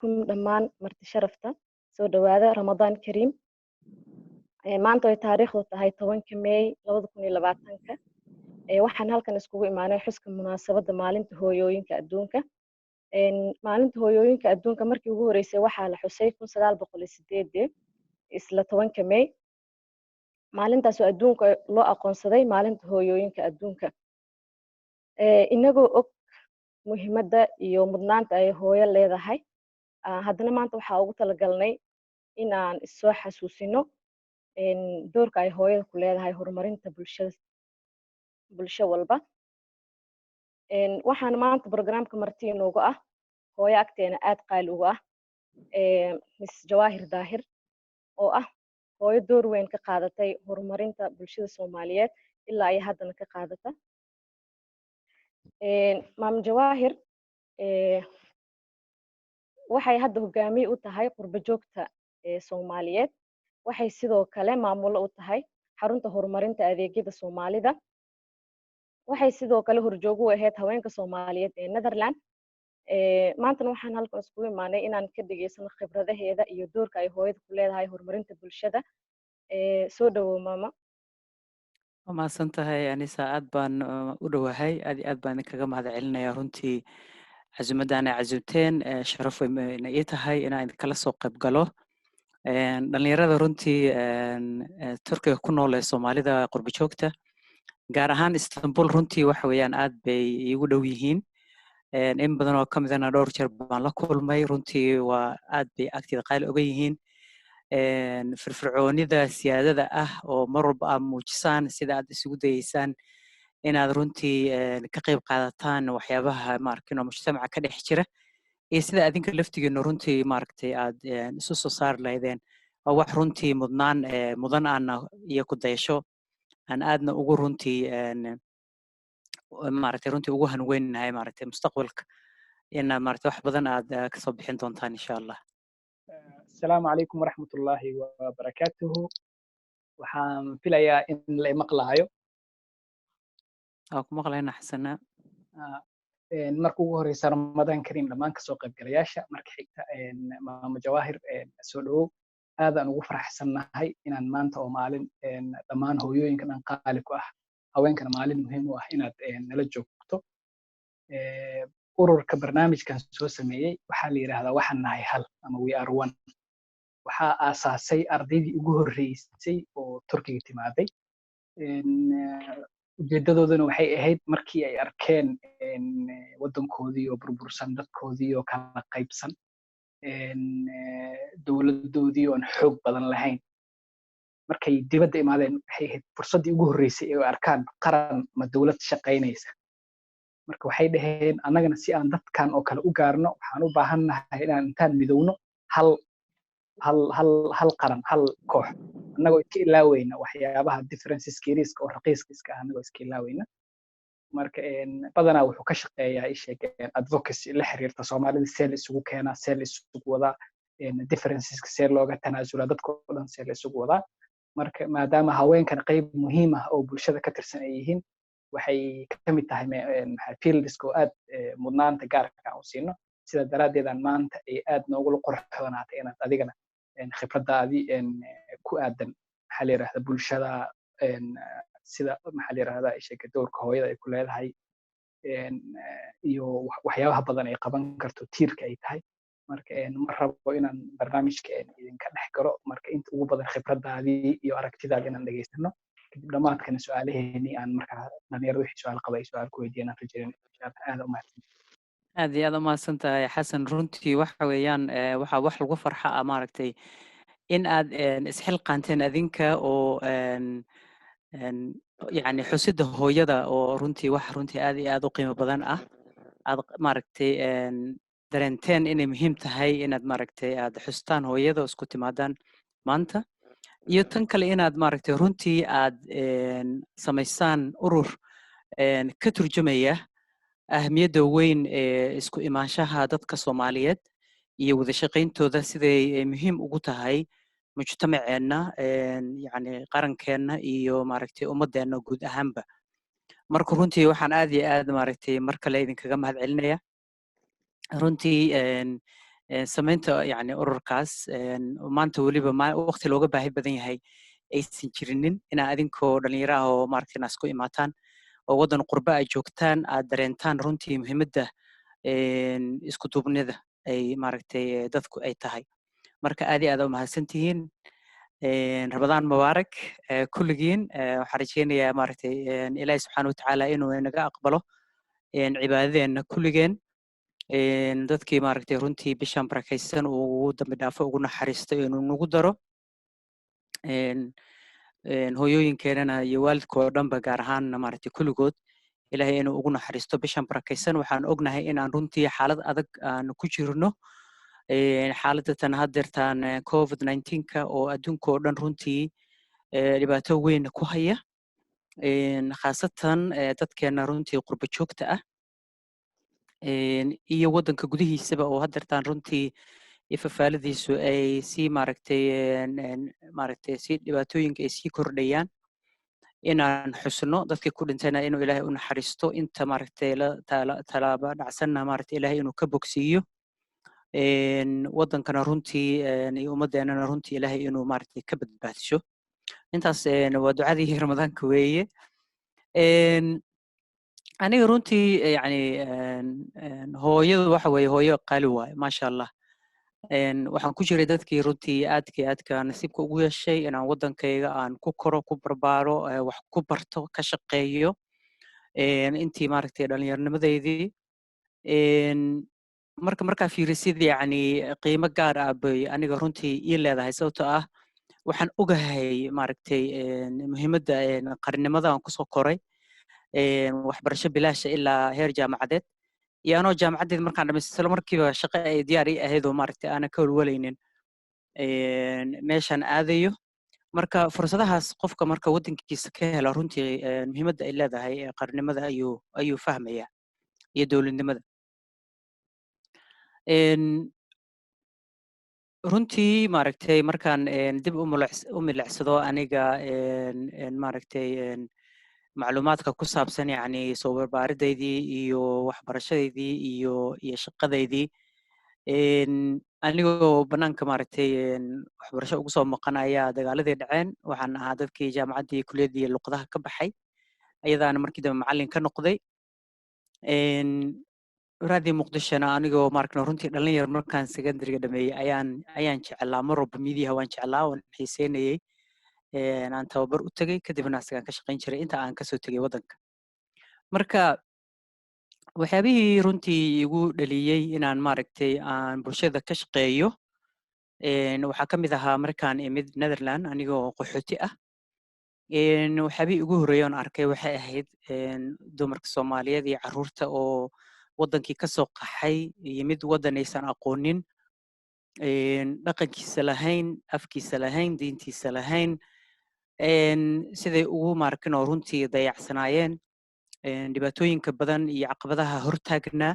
كم دمان مرت شرفته سو دواده رمضان كريم maanta way taariikhdu tahay 10 May 2020 waxaan halkan iskugu imaanay xuska munaasabadda maalinta hooyooyinka adduunka maalinta hooyooyinka adduunka markii ugu horeysay waxaa la xusay 1908 isla 10 May maalintaas oo adduunka loo aqoonsaday maalinta hooyooyinka adduunka inagoo og muhiimadda iyo mudnaanta ay hooyo leedahay haddana maanta waxaa ugu talagalnay in aan isoo xasuusino doorka ay hooyada ku leedahay horumarinta bulsho walba waxaan maanta barnaamijka marti inoogu ah hooyo agteena aad qaali ugu ah Miss Jawaahir Daahir oo ah hooyo door weyn ka qaadatay horumarinta bulshada Soomaaliyeed ilaa ay haddana ka qaadata Maam Jawaahir waxay hadda hogaamiye u tahay qurbo joogta Soomaaliyeed waxay sidoo kale maamulo u tahay xarunta horumarinta adeegyada Soomaalida waxay sidoo kale horjoog u ahayd haweenka Soomaaliyeed ee Netherland maantana waxaan halkan iskugu imaanay inaan ka dhageysano khibradaheeda iyo doorka ay hooyada ku leedahay horumarinta bulshada soo dhawow maama ma santahay anisa aad baan u dhawahay aad baan kaga mahadcelinayaa runtii casuumadan ay casuumteen sharaf weyn ii tahay inaan kala soo qayb galo dhalinyarada runtii Turkiga ku nool ee Soomaalida qurbo joogta gaar ahaan Istanbul runtii waxa weeyaan aad bay iigu dhow yihiin in badan oo ka midana dhowr jeer baan la kulmay runtii waa aad bay agtida qaali uga yihiin firfircoonida siyaadada ah oo mar walba aad muujisaan sida aad isugu dayeysaan inaad runtii ka qayb qaadataan waxyaabaha maaragtay mujtamaca ka dhex jira iyo sida adinka laftigeena runtii maaragtay aad isu soo saari lahaydeen waa wax runtii mudan aana iyo ku dayasho aan aadna ugu runtii maaragtay runtii ugu hanweynahay maaragtay mustaqbalka in maaragtay wax badan aad ka soo bixin doontaan insha Allah. Assalaamu calaykum waraxmatullaahi wabarakaatuhu. waxaan filayaa in la maqlayo ku maqlayna xasana marka ugu horeysa Ramadaan Kariim dhammaan ka soo qaybgalayaasha marka xigta Maama Jawaahir soo dhawow aadaan ugu faraxsanahay inaan maanta oo maalin dhammaan hooyooyinka dhan qaali ku ah haweenkana maalin muhiim u ah inaad nala joogto ururka barnaamijkan soo sameeyay waxaa la yiraahdaa waxaan nahay hal ama we are one waxaa aasaasay ardaydii ugu horeysay oo Turkiga timaaday ujeedadooduna waxay ahayd markii ay arkeen waddankoodii oo burbursan dadkoodii oo kala qaybsan dowladoodii oo aan xoog badan lahayn markay dibadda imaadeen waxay ahayd fursaddii ugu horeysay ee arkaan qaran ma dowlad shaqaynaysa marka waxay dhaheen annagana si aan dadkan oo kale u gaarno waxaan u baahannahay inaan intaan midowno hal qaran hal koox annagoo iska ilaaweyna waxyaabaha differences kiriiska oo raqiiska iska ah annagoo iska ilaaweyna marka badanaa wuxuu ka shaqeeyaa advocacy la xiriirta Soomaalida seel isugu keenaa seel isugu wadaa differenceska seel looga tanaasula dadka oo dhan seel isugu wadaa marka maadaama haweenkan qayb muhiim ah oo bulshada ka tirsan ay yihiin waxay ka mid tahay fieldiska oo aad mudnaanta gaarka ah u siino sida daraadeedaan maanta ay aad noogu qorxoonaatay inaad adigana khibradaadii ku aadan maxaa la yiraahdaa bulshada sida maxaa la yiraahdaa sheeka doorka hooyada ay ku leedahay iyo waxyaabaha badan ay qaban karto tiirka ay tahay marka ma rabo inaan barnaamijka idinka dhex galo marka inta ugu badan khibradaadii iyo aragtidaadii inaan dhageysano kadib dhammaadkana su'aalaheennii aan markaa dhalinyarada wixii su'aal qaba ay su'aal ku weydiiyaan aan rajayn aad u mahadsan aad iyo aad u mahadsantahay xasan runtii waxa weeyaan waxaa wax lagu farxa maaragtay in aad isxilqaanteen adinka oo yani xusida hooyada oo runtii wax runtii aad iyo aad u qiimo badan ah aad maaragtay dareenteen inay muhiim tahay inaad maaragtay aad xustaan hooyada isku timaadaan maanta iyo tan kale inaad maaragtay runtii aad samaysaan urur ka turjumaya ahmiyadda weyn ee isku imaanshaha dadka Soomaaliyeed iyo wada shaqayntooda siday muhiim ugu tahay mujtamaceenna yani qarankeena iyo maaragtay ummadeena guud ahaanba marka runtii waxaan aad iyo aad maaragtay mar kale idinkaga mahadcelinayaa runtii samaynta yani ururkaas maanta weliba waqti looga baahi badan yahay aysan jirinin inaa adinkoo dhalinyaro ah oo maaragtay inaad isku imaataan oo waddan qurba ay joogtaan aad dareentaan runtii muhiimadda isku duubnida ay maaragtay dadku ay tahay marka aad iyo aad u mahadsantihiin ramadaan mubaarak kulligiin waxaan rajeynayaa maaragtay ilaahi subxaana watacaala inuu inaga aqbalo cibaadadeenna kulligeen dadkii maaragtay runtii bishan barakaysan uu ugu dambi dhaafo ugu naxariisto inuu nagu daro hooyooyinkeenana iyo waalidkoo dhanba gaar ahaanna maaragtay kulligood ilaahay inuu ugu naxariisto bishan barakaysan waxaan ognahay inaan runtii xaalad adag aan ku jirno xaaladatan haddeertaan covid-19ka oo adduunkoo dhan runtii dhibaato weyn ku haya khaasatan dadkeena runtii qurba joogta ah iyo waddanka gudihiisaba oo haddeertaan runtii ifafaaladiisu ay sii maaragtay si dhibaatooyinka ay sii kordhayaan inaan xusno dadkii ku dhintayna inuu ilaahay u naxariisto inta maaragtay talaaba dhacsanna maaragtay ilaahay inuu ka bogsiiyo waddankana runtii iyo ummaddeenana runtii ilaahay inuu maaragtay ka badbaadisho intaas waa ducadii ramadaanka weeye aniga runtii yani hooyadu waxa weeye hooyo qaali waaye maasha allah waxaan ku jiray dadkii runtii aadka nasiibka ugu yeeshay inaan waddankayga aan ku koro ku barbaaro wax ku barto ka shaqeeyo intii maaragtay dhallinyarnimadeydii markaa fiirisid yani qiimo gaar ah bay aniga runtii ii leedahay sababtoo ah waxaan ogahay maaragtay muhiimadda qarnimada aan kusoo koray waxbarasho bilaasha ilaa heer jaamacadeed iyo anoo jaamacaddeed markaan dhamaystay isla markiiba shaqo ay diyaar ii ahayd oo maaragtay aanan ka walwalaynin meeshaan aadayo marka fursadahaas qofka marka waddankiisa ka hela runtii muhiimadda ay leedahay qarnimada ayuu fahmaya iyo dowladnimada runtii maaragtay markaan dib u milicsado aniga maaragtay macluumaadka ku saabsan yani soo barbaariddaydii iyo waxbarashadeydii iyo shaqadaydii anigoo bannaanka maaragtay waxbarasho ugu soo maqan ayaa dagaaladii dhaceen waxaan ahaa dadkii jaamacaddii kuliyaddii luqadaha ka baxay ayadaana markii dambe macallin ka noqday raadii muqdishona anigoo maaragtay runtii dhalinyar markaan secondary-ga dhameeyey ayaan jeclaa mar walba miidiyaha waan jeclaa waan xiiseynayey aan tababar u tegey kadibna asigaan ka shaqayn jiray inta aan kasoo tegey waddanka marka waxyaabihii runtii igu dhaliyey inaan maaragtay aan bulshada ka shaqeeyo waxaa ka mid ahaa markaan imid netherland anigoo qaxooti ah waxyaabihii ugu horreeyay oon arkay waxay ahayd dumarka soomaaliyeed iyo carruurta oo waddankii kasoo qaxay yimid waddan aysan aqoonin dhaqankiisa lahayn afkiisa lahayn diintiisa lahayn siday ugu maarkinoo runtii dayacsanaayeen dhibaatooyinka badan iyo caqabadaha hortaagnaa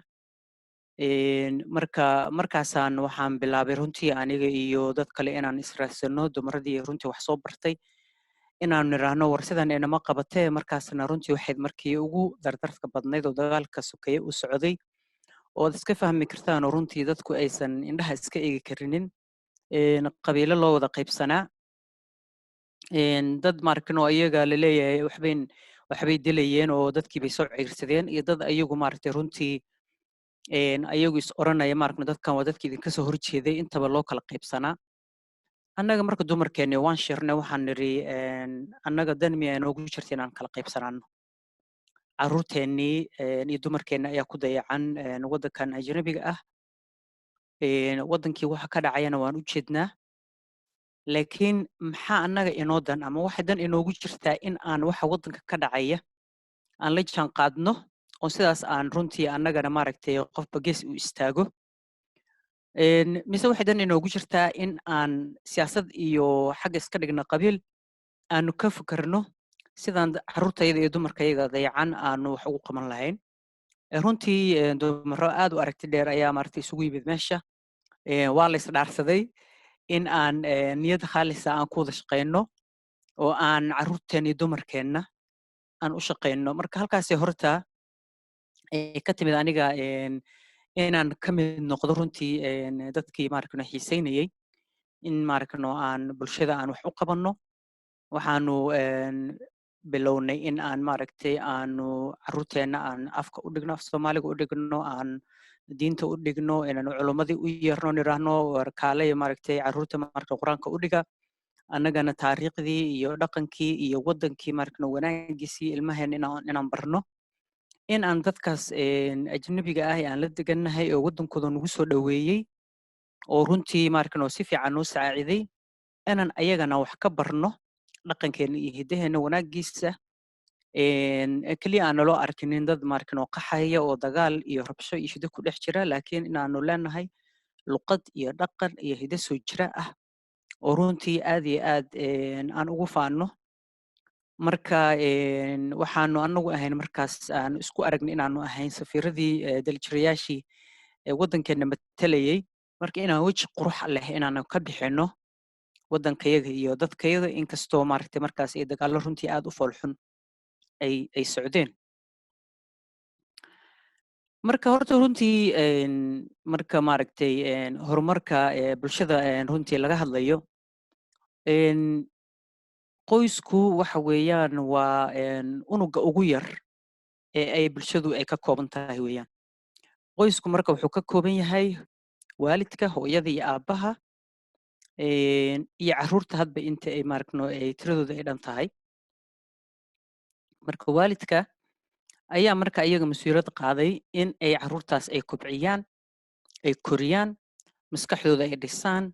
markaasaan waxaan bilaabay runtii aniga iyo dad kale inaan israadsano dumaradii runtii wax soo bartay inaan niraahno war sidan inama qabatee markaasna runtii waxayd markii ugu dardarka badnayd oo dagaalka sokeeye u socday ood iska fahmi kartaan oo runtii dadku aysan indhaha iska eegi karinin qabiilo loo wada qaybsanaa dad maarkinoo iyaga laleeyahay waxbay dilayeen oo dadkii bay soo ciirsadeen iyo dad ayagu maaragtay runtii ayagu is oranaya maaragna dadkan waa dadkii idinka soo horjeeday intaba loo kala qaybsanaa annaga marka dumarkeenni waan shirnay waxaan niri annaga dan miyaa inoogu jirta inaan kala qaybsanaano carruurteennii iyo dumarkeenna ayaa ku dayacan waddankan ajnabiga ah waddankii waxa ka dhacayana waan u jeednaa laakiin maxaa annaga inoo dan ama waxay dan inoogu jirtaa in aan waxa waddanka ka dhacaya aan la jaan qaadno oo sidaas aan runtii annagana maaragtay qofba gees u istaago mise waxay dan inoogu jirtaa in aan siyaasad iyo xagga iska dhigna qabiil aanu ka fikerno sidaan carruurtayada iyo dumarkayaga dayacan aanu wax ugu qaban lahayn runtii dumaro aad u aragti dheer ayaa maaragtay isugu yimid meesha waa la isdhaarsaday in aan niyad khaalisa aan ku wada shaqayno oo aan carruurteena iyo dumarkeenna aan u shaqayno marka halkaasay horta ka timid aniga inaan ka mid noqdo runtii dadkii maaragtay xiiseynayay in maaragtay aan bulshada aan wax u qabanno. waxaanu bilownay in aan maaragtay aanu carruurteenna aan afka u dhigno, af Soomaaliga u dhigno, aan diinta u dhigno, inaan culumadii u yeerno niraahno warkaalaya maaragtay carruurta maaragtay quraanka u dhiga, annagana taariikhdii iyo dhaqankii iyo wadankii maaragtay wanaagiisii ilmaheena inaan barno, in aan dadkaas ajnabiga ah aan la degannahay oo wadankooda nagu soo dhoweeyey oo runtii maaragtay si fiican noo saaciday inaan ayagana wax ka barno dhaqankeena iyo hidaheena wanaagiisa. keliya aan naloo arkinin dad maaragtay oo qaxaya oo dagaal iyo rabsho iyo shido ku dhex jira, laakiin inaanu leenahay luqad iyo dhaqan iyo hiddo soo jira ah oo runtii aad iyo aad aan ugu faano. marka waxaanu anagu ahayn markaas aan isku aragnay inaanu ahayn safiiradii daljirayaashii wadankeena matalayay, marka inaan weji qurux leh inaanu ka bixino wadankayaga iyo dadkayaga, inkastoo maaragtay markaas ay dagaallo runtii aad u foolxun ay socdeen. marka horta runtii marka maaragtay horumarka bulshada runtii laga hadlayo, qoysku waxa weeyaan waa unuga ugu yar ee ay bulshadu ay ka kooban tahay weeyaan. qoysku marka wuxuu ka kooban yahay waalidka, hooyada iyo aabbaha, iyo carruurta hadba inta ay maaragtay ay tiradooda ay dhan tahay. marka waalidka ayaa marka iyaga mas'uuliyad qaaday in ay carruurtaas ay kobciyaan, ay koriyaan, maskaxdooda ay dhisaan,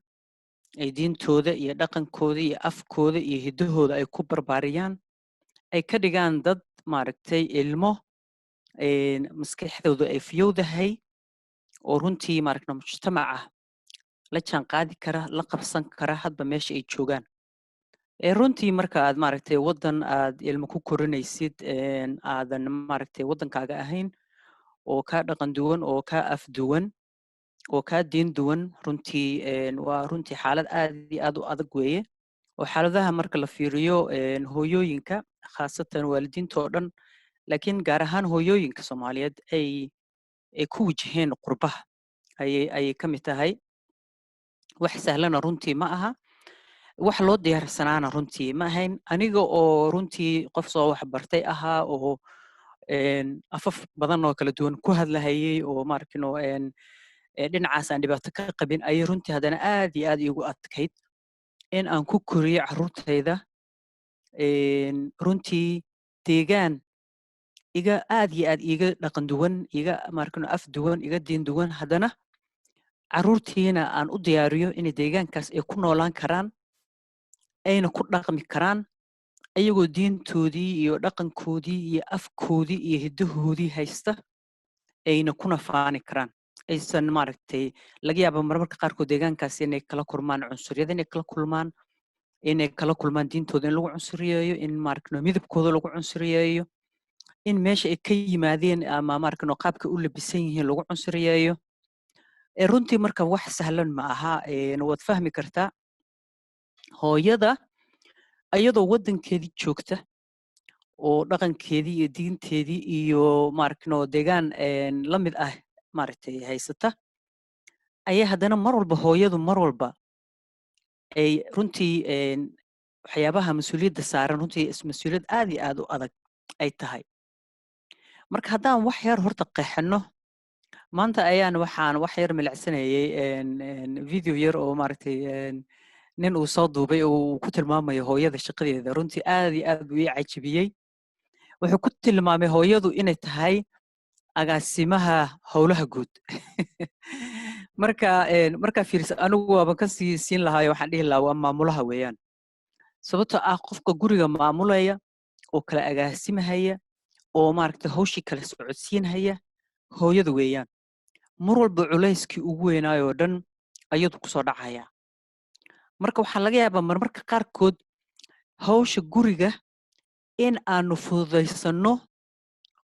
ay diintooda iyo dhaqankooda iyo afkooda iyo hiddahooda ay ku barbaariyaan, ay ka dhigaan dad maaragtay ilmo maskaxdooda ay fiyowdahay oo runtii maaragtay mujtamaca la jaan qaadi kara, la qabsan kara hadba meesha ay joogaan. runtii marka aad maaragtay wadan aad ilmo ku korinaysid aadan maaragtay wadankaaga ahayn oo ka dhaqan duwan oo ka af duwan oo ka diin duwan, runtii waa runtii xaalad aad iyo aad u adag weeye. oo xaaladaha marka la fiiriyo hooyooyinka khaasatan waalidiinta oo dhan, laakiin gaar ahaan hooyooyinka Soomaaliyeed ay ku wajaheen qurbaha ayay ka mid tahay. wax sahlana runtii ma aha, wax loo diyaarsanaana runtii ma ahayn. aniga oo runtii qof soo wax bartay ahaa oo afaf badan oo kala duwan ku hadlahayay oo maaragtay dhinacaas aan dhibaato ka qabin, ayay runtii haddana aad iyo aad iigu adkayd in aan ku koriyo carruurtayda runtii deegaan aad iyo aad iiga dhaqan duwan, iiga maaragtay af duwan, iiga diin duwan, haddana carruurtiina aan u diyaariyo inay deegaankaas ay ku noolaan karaan, ayna ku dhaqmi karaan ayagoo diintoodii iyo dhaqankoodii iyo afkoodii iyo hiddahoodii haysta, ayna kuna faani karaan. aysan maaragtay laga yaabo marmarka qaarkood deegaankaas inay kala kulmaan cunsuriyada, inay kala kulmaan diintooda in lagu cunsuriyeeyo, in maaragtay midabkooda lagu cunsuriyeeyo, in meesha ay ka yimaadeen ama maaragtay qaabka u labisan yihiin lagu cunsuriyeeyo. runtii marka wax sahlan ma aha. waad fahmi kartaa hooyada ayadoo wadankeedii joogta oo dhaqankeedii iyo diinteedii iyo maaragtay deegaan la mid ah maaragtay haysata, ayaa haddana mar walba ay runtii waxyaabaha mas'uuliyadda saaran runtii mas'uuliyad aad iyo aad u adag ay tahay. marka haddaan wax yar horta qeexano, maanta waxaan wax yar milicsanayay video yar oo maaragtay nin uu soo duubay oo uu ku tilmaamayo hooyada shaqadeeda. runtii aad iyo aad buu ii cajabiyey. wuxuu ku tilmaamay hooyadu inay tahay agaasimaha howlaha guud. markaa fiirsa, anigu waaba ka sii siin lahaayo, waxaan dhihi lahaa waa maamulaha weeyaan. sababtoo ah qofka guriga maamulaya oo kala agaasimahaya oo maaragtay hawshii kala socodsiinhaya hooyada weeyaan. mar walba culayskii ugu weynaayoo dhan ayadu kusoo dhacaya. marka waxaa laga yaabaa marmarka qaarkood hawsha guriga in aanu fududaysano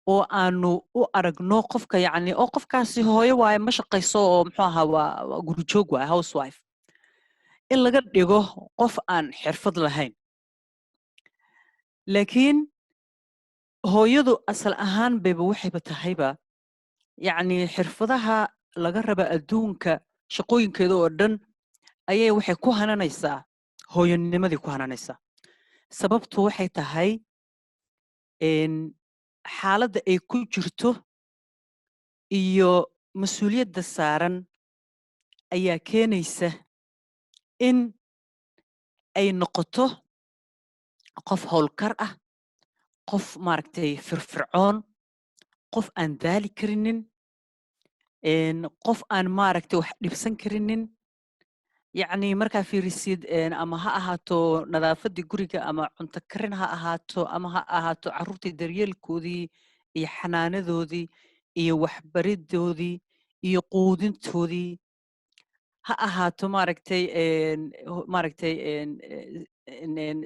oo aanu u aragno qofka yacni oo qofkaasi hooyo waaye, ma shaqayso oo muxuu ahaa waa guri joog waaye, housewife, in laga dhigo qof aan xirfad lahayn. laakiin hooyadu asal ahaan bayba waxayba tahayba yacni xirfadaha laga raba adduunka shaqooyinkeeda oo dhan ayay waxay ku hananaysaa hooyanimadii ku hananaysaa sababtu waxay tahay xaaladda ay ku jirto iyo mas-uuliyadda saaran ayaa keenaysa in ay noqoto qof howlkar ah qof maaragtay firfircoon qof aan daali karinin qof aan maaragtay wax dhibsan karinin yacni markaa fiirisid ama ha ahaato nadaafadii guriga ama cunto karin ha ahaato ama ha ahaato carruurtii daryeelkoodii iyo xanaanadoodii iyo waxbaridoodii iyo quudintoodii ha ahaato maaragtay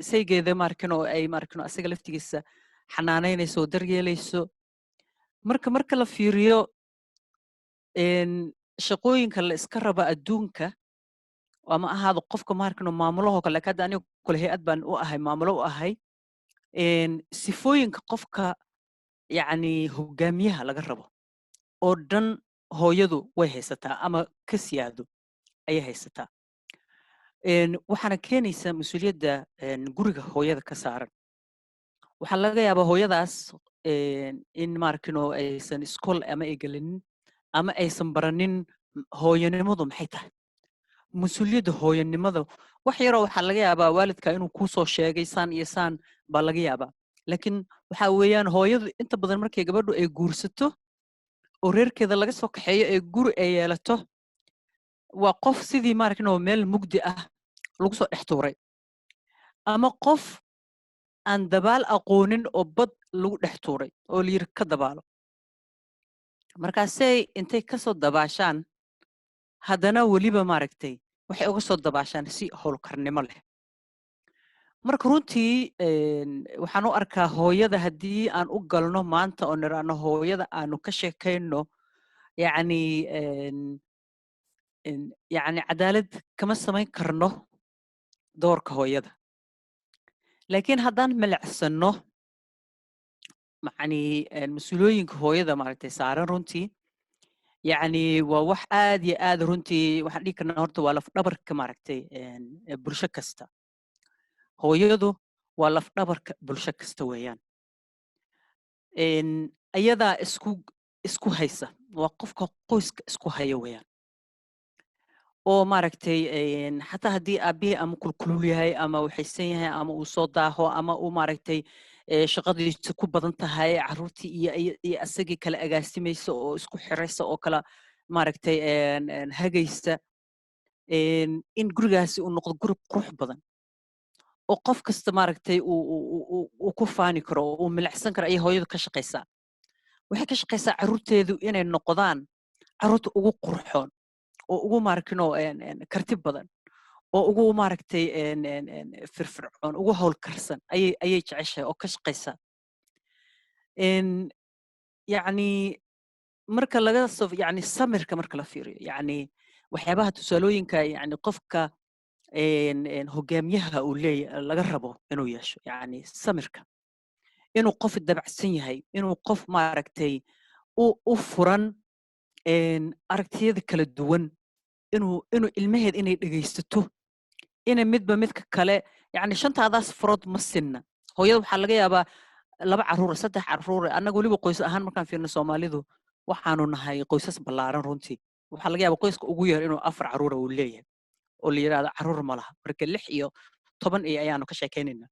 saygeeda markino ay markino asaga laftigiisa xanaanaynayso oo daryeelayso marka la fiiriyo shaqooyinka la iska raba adduunka ama ahaado qofka markino maamulaho kale hadda aniga kule hay-ad baan u ahay maamulo u ahay sifooyinka qofka yacni hogaamiyaha laga rabo oo dhan hooyadu way haysataa ama ka siyaado ayay haysataa waxaana keenaysa mas-uuliyadda guriga hooyada ka saaran waxaa laga yaabaa hooyadaas in markino aysan iskool ama ay gelinin ama aysan baranin hooyanimadu maxay tahay mas-uuliyadda hooyanimada wax yaroo waxaa laga yaabaa waalidka inuu kuu soo sheegay saan iyo saan baa laga yaabaa laakiin waxaa weeyaan hooyadu inta badan markay gabadhu ay guursato oo reerkeeda laga soo kaxeeyo ee guri ay yeelato waa qof sidii maaragtay meel mugdi ah lagu soo dhex tuuray ama qof aan dabaal aqoonin oo bad lagu dhex tuuray oo la yiri ka dabaalo markaasay intay ka soo dabaashaan haddana weliba maaragtay waxay uga soo dabaashaan si howlkarnimo leh marka runtii waxaan u arkaa hooyada haddii aan u galno maanta oo niraano hooyada aanu ka sheekayno yacni cadaalad kama samayn karno doorka hooyada laakiin haddaan milicsano yacni mas-uuliyooyinka hooyada maaragtay saaran runtii yacni waa wax aad iyo aad runtii waxaan dhihi karnaa horta waa lafdhabarka maaragtay bulsho kasta hooyadu waa lafdhabarka bulsho kasta weeyaan ayadaa isku haysa waa qofka qoyska isku haya weeyaan oo maaragtay xataa haddii aabihii ama kulkulul yahay ama waxaysan yahay ama uu soo daaho ama uu maaragtay shaqadiisa ku badan tahay carruurtii iyo asagii kala agaasimaysa oo isku xiraysa oo kala maaragtay hagaysa in gurigaasi uu noqdo guri qurux badan oo qof kasta maaragtay uu ku faani karo oo uu milicsan karo ayay hooyadu ka shaqaysaa waxay ka shaqaysaa carruurteedu inay noqdaan carruurta ugu qurxoon oo ugu maarkino karti badan oo ugu maaragtay firfircoon ugu howlkarsan ayay jeceshahay oo ka shaqaysaa yacni marka laga soo yacni samirka marka la fiiriyo yacni waxyaabaha tusaalooyinka yacni qofka hogaamiyaha uu leeyahay laga rabo inuu yeesho yacni samirka inuu qof dabacsan yahay inuu qof maaragtay u furan aragtiyada kala duwan inuu ilmaheed inay dhegaysato inay midba midka kale yacni shantaadaas farood ma sinna hooyada waxaa laga yaabaa 2 carruur 3 carruur annaga weliba qoys ahaan markaan fiirno Soomaalidu waxaanu nahay qoysas ballaaran runtii waxaa laga yaabaa qoyska ugu yar inuu 4 carruur uu leeyahay oo la yiraahdo carruur ma laha marka 6 iyo 10 iyo ayaanu ka sheekaynaynaa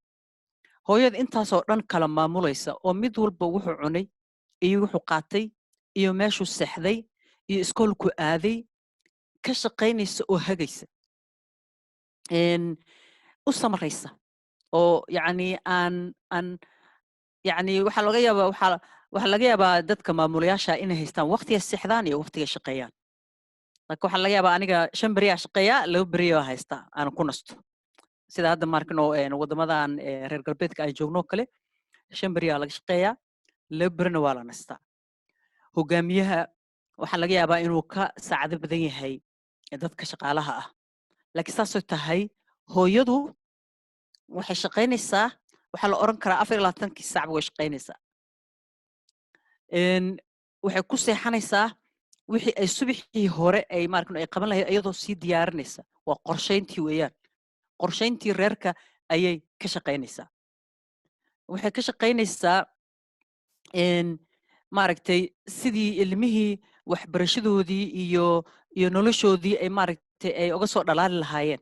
hooyada intaasoo dhan kala maamulaysa oo mid walba wuxuu cunay iyo wuxuu qaatay iyo meeshuu seexday iyo iskoolku aaday ka shaqaynaysa oo hagaysa u samaraysa oo yacni aan yacni waxaa laga yaabaa dadka maamulayaasha inay haystaan waqtiga seexdaan iyo waqtiga shaqeeyaan laakiin waxaa laga yaabaa aniga 5 beri shaqeeyaa 2 beri haystaa aan ku nasto sida hadda markano wadamadan reer galbeedka ay joogno kale 5 beri laga shaqeeyaa 2 berina waa la nastaa hogaamiyaha waxaa laga yaabaa inuu ka saacado badan yahay dadka shaqaalaha ah laakiin saasoo tahay hooyadu waxay shaqaynaysaa waxaa la oran karaa 24 saac way shaqaynaysaa waxay ku seexanaysaa wixii ay subaxii hore ay maarkan ay qaban lahayd iyadoo sii diyaarinaysa waa qorshayntii weeyaan qorshayntii reerka ayay ka shaqaynaysaa waxay ka shaqaynaysaa maaragtay sidii ilmihii waxbarashadoodii iyo noloshoodii ay maaragtay ay uga soo dhalaali lahaayeen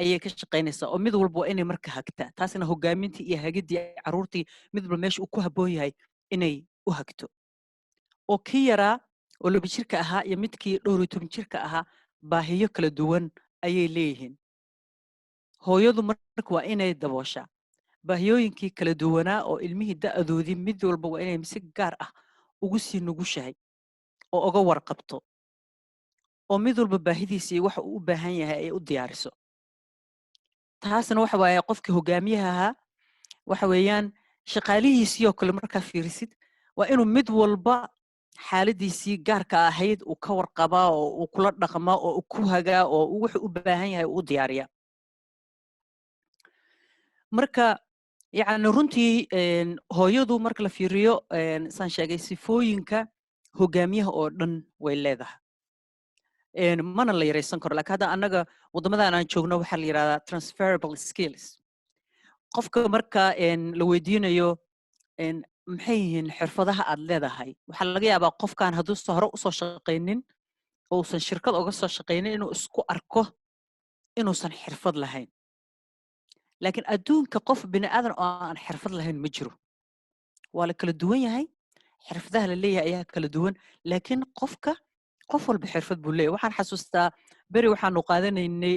ayay ka shaqaynaysaa oo mid walba waa inay marka hagtaa taasna hogaamintii iyo hagidii carruurtii mid walba meesha uu ku habboon yahay inay u hagto oo kii yaraa oo 2 jirka ahaa iyo midkii 12 jirka ahaa baahiyo kala duwan ayay leeyihiin hooyadu marka waa inay dabooshaa baahiyooyinkii kala duwanaa oo ilmihii da'doodii mid walba waa inay si gaar ah ugu sii nugushahay oo uga warqabto oo mid walba baahidiisii waxa uu u baahan yahay ay u diyaariso taasna waxa waaye qofkii hogaamiyaha ahaa waxa weeyaan shaqaalihiisii oo kale markaa fiirisid waa inuu mid walba xaaladiisii gaarka ahayd uu ka warqabaa oo uu kula dhaqmaa oo uu ku hagaa oo wuxuu u baahan yahay uu u diyaariyaa marka yacni runtii hooyadu marka la fiiriyo saan sheegay sifooyinka hogaamiyaha oo dhan way leedahay mana la yaraysan karo laakiin hadda annaga waddamadan aan joogno waxaa la yidhahdaa transferable skills qofka marka la weydiinayo maxay yihiin xirfadaha aad leedahay waxaa laga yaabaa qofkan hadduusan hore usoo shaqaynin oo uusan shirkad uga soo shaqaynin inuu isku arko inuusan xirfad lahayn laakiin adduunka qof bini aadan oo aan xirfad lahayn ma jiro waa la kala duwan yahay xirfadaha la leeyahay ayaa kala duwan laakiin qof walba xirfad buu leeyahay waxaan xasuustaa beri waxaanu qaadanaynay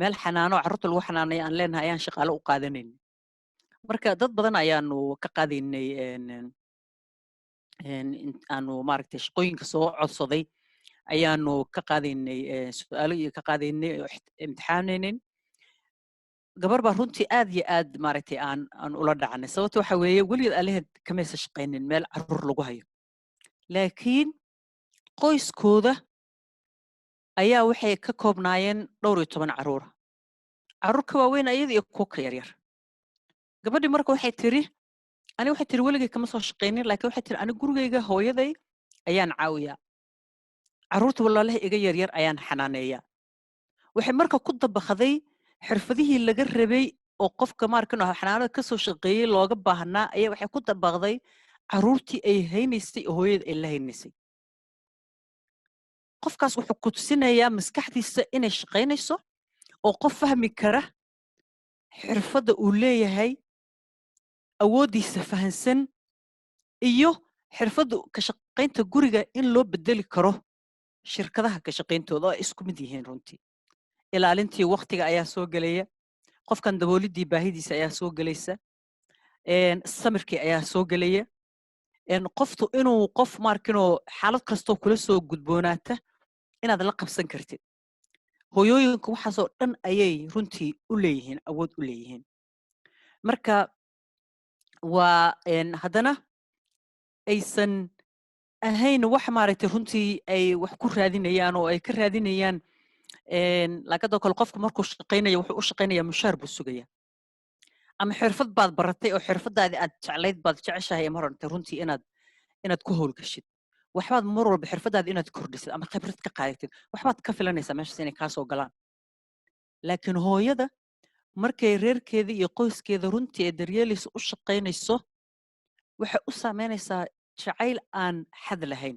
meel xanaano carruurta lagu xanaanay aan leenahay ayaan shaqaale u qaadanaynay marka dad badan ayaanu ka qaadaynay aanu maaragtay shaqooyinka soo codsaday ayaanu ka qaadaynay su'aalo iyo ka qaadaynay imtixaanaynay gabar baa runtii aad iyo aad maaragtay aan ula dhacnay sababta waxa weeye weligeed aleheed kamaysa shaqaynin meel carruur lagu hayo laakiin qoyskooda ayaa waxay ka koobnaayeen 12 carruur ka waaweyn ayada iyo kuwa ka yaryar gabadhii marka waxay tiri weligay kama soo shaqaynin laakiin waxay tiri aniga gurigayga hooyaday ayaan caawiyaa carruurta walaalaha iga yaryar ayaan xanaaneeyaa waxay marka ku dabaqday xirfadihii laga rabay oo qofka maarkan xanaanada ka soo shaqeeyay looga baahnaa ayaa waxay ku dabaqday carruurtii ay haynaysay oo hooyada ay la haynaysay qofkaas wuxuu ku tusinayaa maskaxdiisa inay shaqaynayso oo qof fahmi kara xirfadda uu leeyahay awooddiisa fahansan iyo xirfadda ka shaqaynta guriga in loo bedeli karo shirkadaha ka shaqayntooda oo ay isku mid yihiin runtii ilaalintii waqtiga ayaa soo gelaya qofkan daboolidii baahidiisa ayaa soo gelaysa samirkii ayaa soo gelaya qoftu inuu qof markinoo xaalad kastoo kula soo gudboonaata inaad la qabsan kartid hooyooyinka waxaasoo dhan ayay runtii u leeyihiin awood u leeyihiin marka waa haddana aysan ahayn wax maaragtay runtii ay wax ku raadinayaan oo ay ka raadinayaan laakadoo kale qofku markuu shaqaynayo wuxuu u shaqaynayaa mushaar buu sugayaa ama xirfad baad baratay oo xirfadaadii aad jeclayd baad jeceshahay mar horta runtii inaad ku howlgashid waxbaad mar walba xirfadaadii inaad kordhisid ama khibrad ka qaadatid waxbaad ka filanaysaa meeshaas inay kaa soo galaan laakiin hooyada markay reerkeeda iyo qoyskeeda runtii ee daryeelaysa u shaqaynayso waxay u saameynaysaa jacayl aan xad lahayn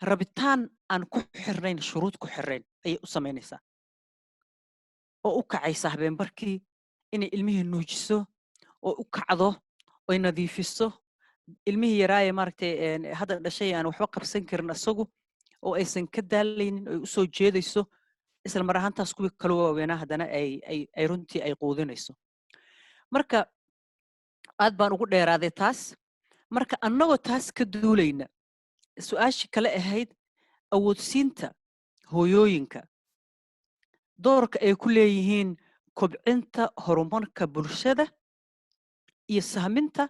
rabitaan aan ku xirnayn shuruud ku xirnayn ayay u samaynaysaa oo u kacaysa habeenbarkii inay ilmihii nuujiso oo u kacdo oy nadiifiso ilmihii yaraaye maaragtay hadda dhashay aan waxba qabsan karin asagu oo aysan ka daalaynin oy u soo jeedayso isla mar ahaantaas kuwii kala waaweynaa haddana ay runtii ay quudinayso marka aad baan ugu dheeraaday taas marka annagoo taas ka duulayna su-aashii kale ahayd awoodsiinta hooyooyinka doorka ay ku leeyihiin kobcinta horumarka bulshada iyo sahminta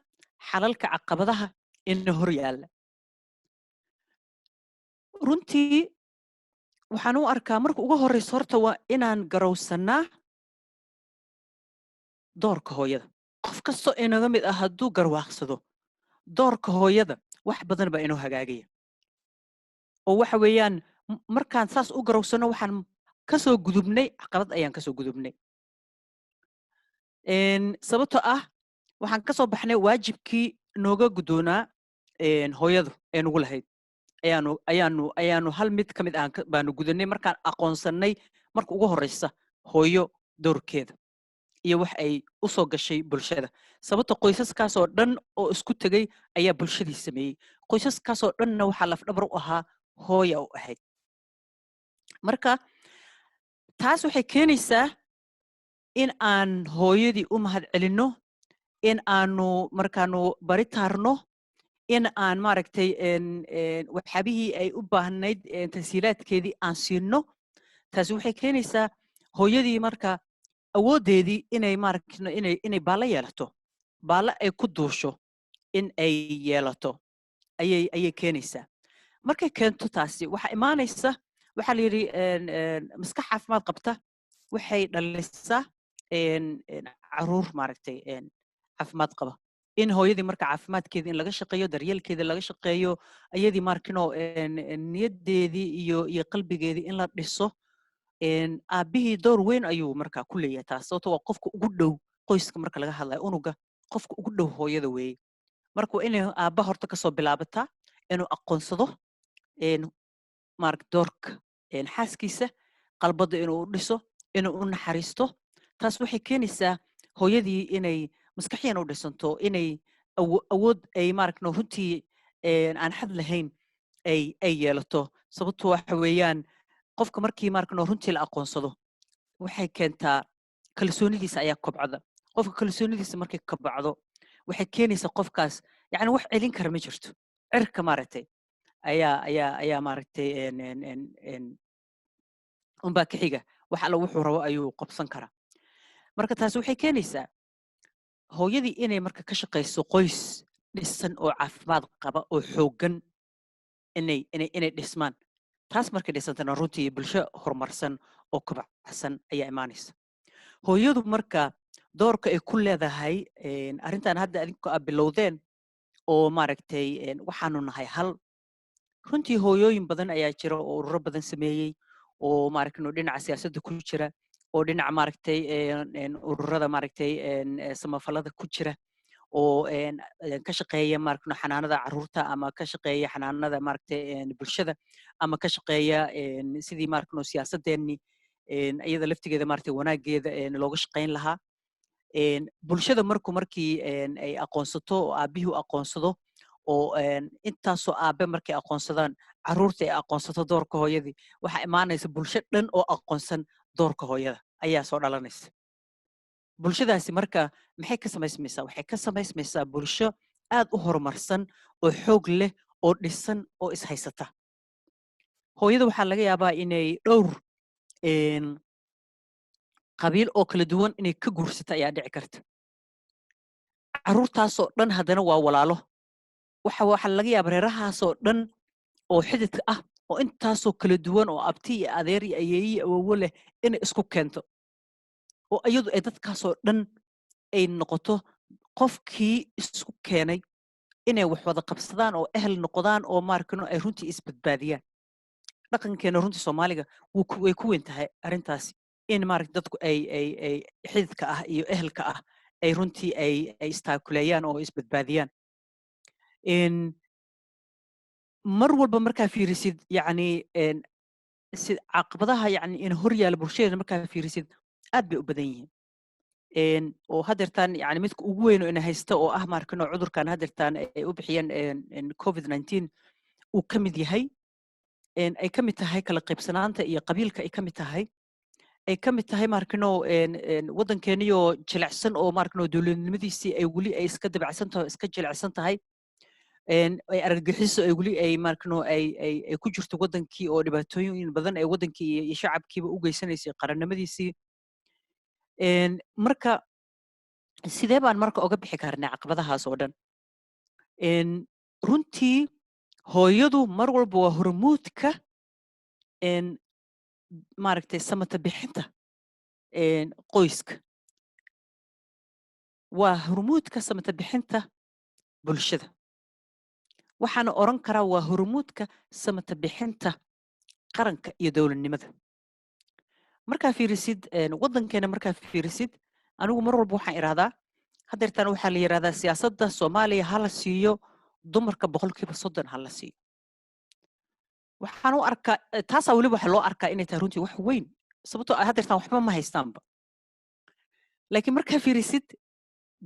xalalka caqabadaha ina hor yaalla runtii waxaan u arkaa marka ugu horreysa horta waa inaan garowsannaa doorka hooyada qof kastoo inaga mid ah hadduu garwaaqsado doorka hooyada wax badan baa inoo hagaagaya oo waxa weeyaan markaan saas u garowsano waxaan kasoo gudubnay caqabad ayaan kasoo gudubnay sababtoo ah waxaan kasoo baxnay waajibkii nooga guddoonaa hooyadu ee nugu lahayd ayaanu hal mid ka mid ah baanu gudanay markaan aqoonsannay marka ugu horreysa hooyo doorkeeda iyo wax ay u soo gashay bulshada sababta qoysaskaasoo dhan oo isku tegay ayaa bulshadii sameeyey qoysaskaasoo dhanna waxaa lafdhabar u ahaa hooya u ahayd marka taas waxay keenaysaa in aan hooyadii u mahad celinno in aanu markaanu bari taarno in aan maaragtay waxyaabihii ay u baahnayd tasiilaadkeedii aan siino taasi waxay keenaysaa hooyadii marka awooddeedii inay inay baallo yeelato baallo ay ku duusho in ay yeelato ayay keenaysaa markay keento taasi waxaa imaanaysa waxaa la yidhi maskax caafimaad qabta waxay dhalisaa caruur maaragtay caafimaad qaba in hooyadii marka caafimaadkeedii in laga shaqeeyo daryeelkeedii laga shaqeeyo ayadii markino niyaddeedii iyo qalbigeedii in la dhiso aabbihii door weyn ayuu marka ku leeyahay taas sababto waa qofka ugu dhow qoyska marka laga hadlayo unuga qofka ugu dhow hooyada weeye marka waa inay aabba horta kasoo bilaabataa inuu aqoonsado doorka xaaskiisa qalbada inuu u dhiso inuu u naxariisto taas waxay keenaysaa hooyadii inay maskaxiyan u dhisanto inay awood ay maaragno runtii aan xad lahayn ay yeelato sababto waxa weeyaan qofka markii maaragno runtii la aqoonsado waxay keentaa kalsoonidiisa ayaa kobcda qofka kalsoonidiisa markay kobcdo waxay keenaysaa qofkaas yacni wax celin kara ma jirto cirka maaragtay ayaa maaragtay unbaa ka xiga wax alla wuxuu rabo ayuu qabsan karaa marka taasi waxay keenaysaa hooyadii inay marka ka shaqayso qoys dhisan oo caafimaad qaba oo xooggan inay dhismaan taas markay dhisantana runtii bulsho horumarsan oo kobacsan ayaa imaanaysa hooyadu marka doorka ay ku leedahay arrintan hadda adinku aad bilowdeen oo maaragtay waxaanu nahay hal runtii hooyooyin badan ayaa jira oo ururo badan sameeyey oo maaragtay dhinaca siyaasadda ku jira oo dhinaca maaragtay ururada maaragtay samafalada ku jira oo ka shaqeeya maaragtay xanaanada carruurta ama ka shaqeeya xanaanada maaragtay bulshada ama ka shaqeeya sidii maaragtay siyaasadeenni iyada laftigeeda maaragtay wanaageeda looga shaqeyn lahaa bulshada markii ay aqoonsato oo aabbihii u aqoonsado oo intaasoo aabe markay aqoonsadaan carruurta ay aqoonsato doorka hooyadii waxaa imaanaysa bulsho dhan oo aqoonsan doorka hooyada ayaa soo dhalanaysa bulshadaasi marka maxay ka samaysmaysaa waxay ka samaysmaysaa bulsho aad u horumarsan oo xoog leh oo dhisan oo ishaysata hooyada waxaa laga yaabaa inay dhowr qabiil oo kala duwan inay ka guursata ayaa dhici karta carruurtaasoo dhan haddana waa walaalo waxaa laga yaabaa reerahaasoo dhan oo xididka ah oo intaasoo kala duwan oo abti iyo adeer iyo ayeeyi awowo leh inay isku keento oo iyadu ay dadkaasoo dhan ay noqoto qofkii isku keenay inay wax wada qabsadaan oo ehel noqdaan oo maarkano ay runtii isbadbaadiyaan dhaqankeena runtii Soomaaliga way ku weyn tahay arrintaasi in maaragtay dadku ay xididka ah iyo ehelka ah ay runtii ay istaakuleeyaan oo isbadbaadiyaan mar walba markaa fiirisid yacni caqabadaha yacni in hor yaala bulshadeena markaa fiirisid aad bay u badan yihiin oo haddeertaan yacni midka ugu weyn oo ina haysta oo ah maarkano cudurkan haddeertaan ay u bixiyeen COVID-19 uu ka mid yahay ay ka mid tahay kala qaybsanaanta iyo qabiilka ay ka mid tahay ay ka mid tahay maarkano waddankeenniyoo jilicsan oo maarkano dowladnimadiisii ay weli ay iska dabacsan tahay iska jilicsan tahay ay argagixiso ay weli ay maarkano ay ku jirto waddankii oo dhibaatooyin badan ay waddankii iyo shacabkiiba u geysanaysay qarannimadiisii marka sidee baan marka oga bixi karnaa caqabadahaas oo dhan runtii hooyadu mar walba waa hormuudka maaragtay samata bixinta qoyska waa hormuudka samata bixinta bulshada waxaana oran karaa waa hormuudka samata bixinta qaranka iyo dowladnimada markaa fiirisid waddankeena markaa fiirisid anigu mar walba waxaan idhahdaa haddeertaan waxaa la yidhahdaa siyaasadda Soomaaliya hala siiyo dumarka 30% hala siiyo waxaan u arkaa taasaa weliba waxa loo arkaa inay tahay runtii wax weyn sababtoo ah haddeertaan waxba ma haystaanba laakiin markaa fiirisid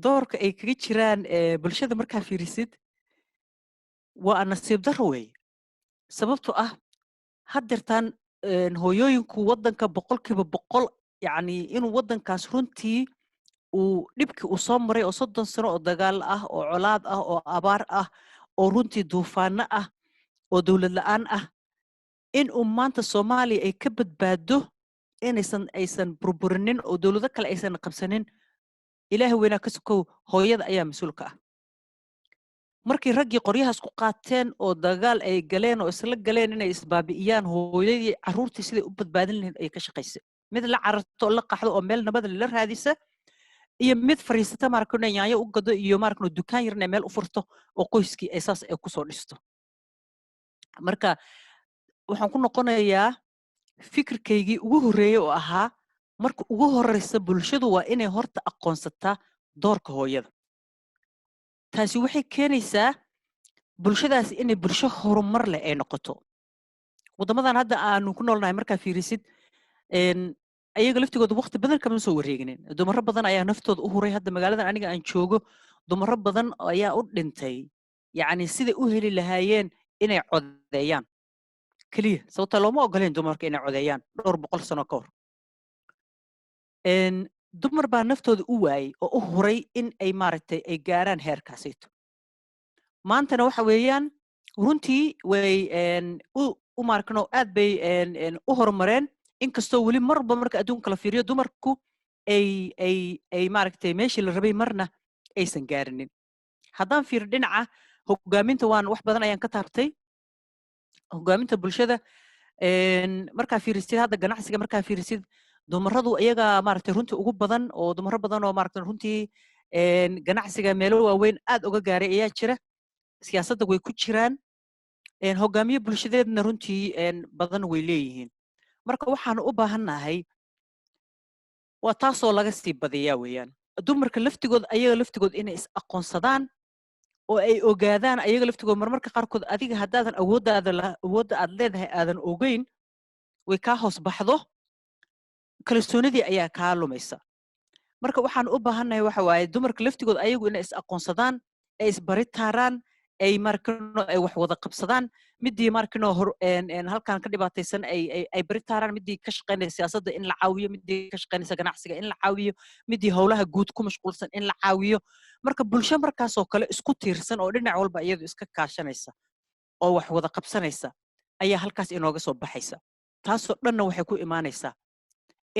doorka ay kaga jiraan bulshada markaa fiirisid waa nasiib darro weeye sababtoo ah haddeertaan hooyooyinku waddanka 100% yacni inuu waddankaas runtii uu dhibkii uu soo maray oo 30 sano oo dagaal ah oo colaad ah oo abaar ah oo runtii duufaano ah oo dowlad la'aan ah in uu maanta Soomaaliya ay ka badbaado aysan burburinin oo dowlado kale aysan qabsanin ilaahay weynaa ka sokow hooyada ayaa mas'uulka ah markii raggii qoryahaas ku qaateen oo dagaal ay galeen oo isla galeen inay isbaabi'iyaan hooyadii carruurtii siday u badbaadin lahayd ay ka shaqaysay mid la cararto la qaxdo oo meel nabad la raadisa iyo mid fariisata markano yaanyo u gado iyo markano dukaan yarna meel u furto oo qoyskii asaas ay ku soo dhisto marka waxaan ku noqonayaa fikirkaygii ugu horeeyay oo ahaa marka ugu horeysa bulshadu waa inay horta aqoonsataa doorka hooyada taasi waxay keenaysaa bulshadaasi inay bulsho horumar leh ay noqoto wadamadan hadda aanu ku noolnahay markaa fiirisid ayaga laftigooda waqti badan kama soo wareeginin dumaro badan ayaa naftooda u huray hadda magaaladan aniga aan joogo dumaro badan ayaa u dhintay yacni siday u heli lahaayeen inay codeeyaan kaliya sababta looma ogoleen dumarka inay codeeyaan dhowr 100 sano ka hor dumar baa naftooda u waayay oo u huray in ay maaragtay ay gaaraan heerkaasayto maantana waxa weeyaan runtii way u maarkano aad bay u horumareen inkastoo weli marba marka adduunka la fiiriyo dumarku ay maaragtay meeshii la rabay marna aysan gaarinin haddaan fiir dhinaca hogaaminta waan wax badan ayaan ka taabtay hogaaminta bulshada markaa fiirisid hadda ganacsiga markaa fiirisid dumaradu iyaga maaragtay runtii ugu badan oo dumaro badan oo maaragtay runtii ganacsiga meelo waaweyn aad uga gaaray ayaa jira siyaasadda way ku jiraan hogaamiye bulshadeedna runtii badan way leeyihiin marka waxaan u baahannahay waa taasoo laga sii badiyaa weeyaan dumarka laftigood ayaga laftigood inay is aqoonsadaan oo ay ogaadaan ayaga laftigood marmarka qaarkood adiga haddaadan awoodda aad leedahay aadan ogeyn way kaa hoos baxdo kalsoonidii ayaa kaa lumaysa marka waxaan u baahannahay waxa waaye dumarka laftigood ayagu inay is aqoonsadaan ay isbaritaaraan ay markano ay wax wada qabsadaan midii markano halkan ka dhibaataysan ay baritaaraan midii ka shaqeynaysa siyaasadda in la caawiyo midii ka shaqeynaysa ganacsiga in la caawiyo midii howlaha guud ku mashquulsan in la caawiyo marka bulsho markaasoo kale isku tiirsan oo dhinac walba iyadu iska kaashanaysa oo wax wada qabsanaysa ayaa halkaas inooga soo baxaysa taasoo dhanna waxay ku imaanaysaa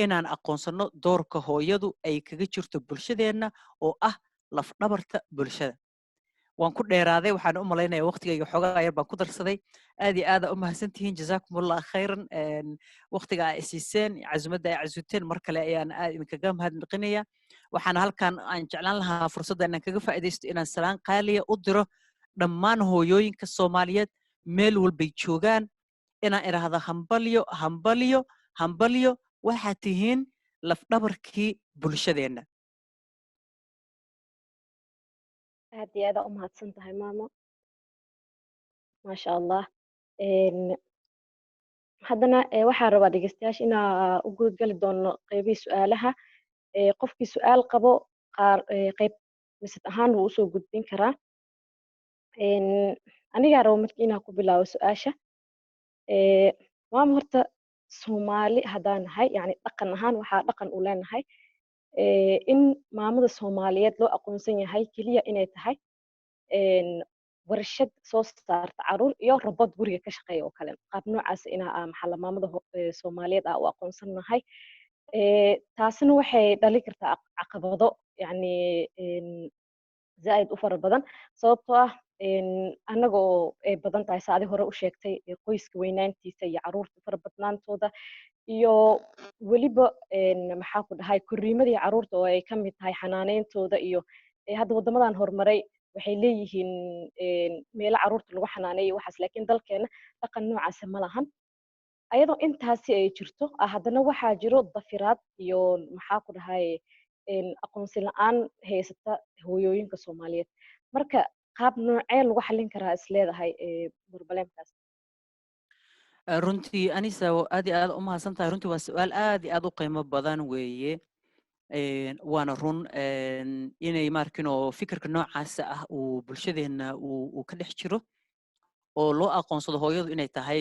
inaan aqoonsano doorka hooyadu ay kaga jirto bulshadeenna oo ah lafdhabarta bulshada waan ku dheeraaday waxaan u malaynayaa waqtigayga xoogaa yar baan ku darsaday aad iyo aad u mahadsantihiin jazaakumullah khayran waqtiga ay siiseen casumadda ay casuuteen mar kale ayaan aad idinkaga mahadnaqinayaa waxaan halkan aan jeclaan lahaa fursadda inaan kaga faa'iidaysto inaan salaan qaaliya u diro dhammaan hooyooyinka Soomaaliyeed meel walbay joogaan inaan idhaahdo hambalyo hambalyo hambalyo waxaad tihiin lafdhabarkii bulshadeenna aad iyo aad u mahadsan tahay maamo maasha allah haddana waxaan rabaa dhegeystayaasha inaa u gudgali doono qeybihii su-aalaha qofkii su-aal qabo qeyb misad ahaan wuu usoo gudbin karaa anigaa rabo markii inaa ku bilaabo su-aasha maamo horta Soomaali haddaan nahay yani dhaqan ahaan waxaa dhaqan u leenahay in maamada Soomaaliyeed loo aqoonsan yahay keliya inay tahay warshad soo saarta caruur iyo robot guriga ka shaqeeya oo kale qaab noocaas inaa maxalla maamada Soomaaliyeed u aqoonsan nahay taasina waxay dhali kartaa caqabado yani zaaid u fara badan sababtoo ah annaga oo ay badan tahay saadi hore u sheegtay qoyska weynaantiisa iyo caruurta fara badnaantooda iyo weliba maxaa ku dhahay korriimadii caruurta oo ay ka mid tahay xanaaneyntooda iyo hadda waddamadan horumaray waxay leeyihiin meelo carruurta lagu xanaaneeyo waxaas laakiin dalkeena dhaqan noocaasi ma lahan ayadoo intaasi ay jirto haddana waxaa jiro dafiraad iyo maxaa ku dhahay aqoonsi la-aan haysata hooyooyinka Soomaaliyeed marka qaab noocee lagu xallin karaa is leedahay barbaleenkaas runtii anisa aad iyo aad u mahadsantahay runtii waa su'aal aad iyo aad u qiimo badan weeye waana run inay markinoo fikirka noocaas ah uu bulshadeena uu ka dhex jiro oo loo aqoonsado hooyadu inay tahay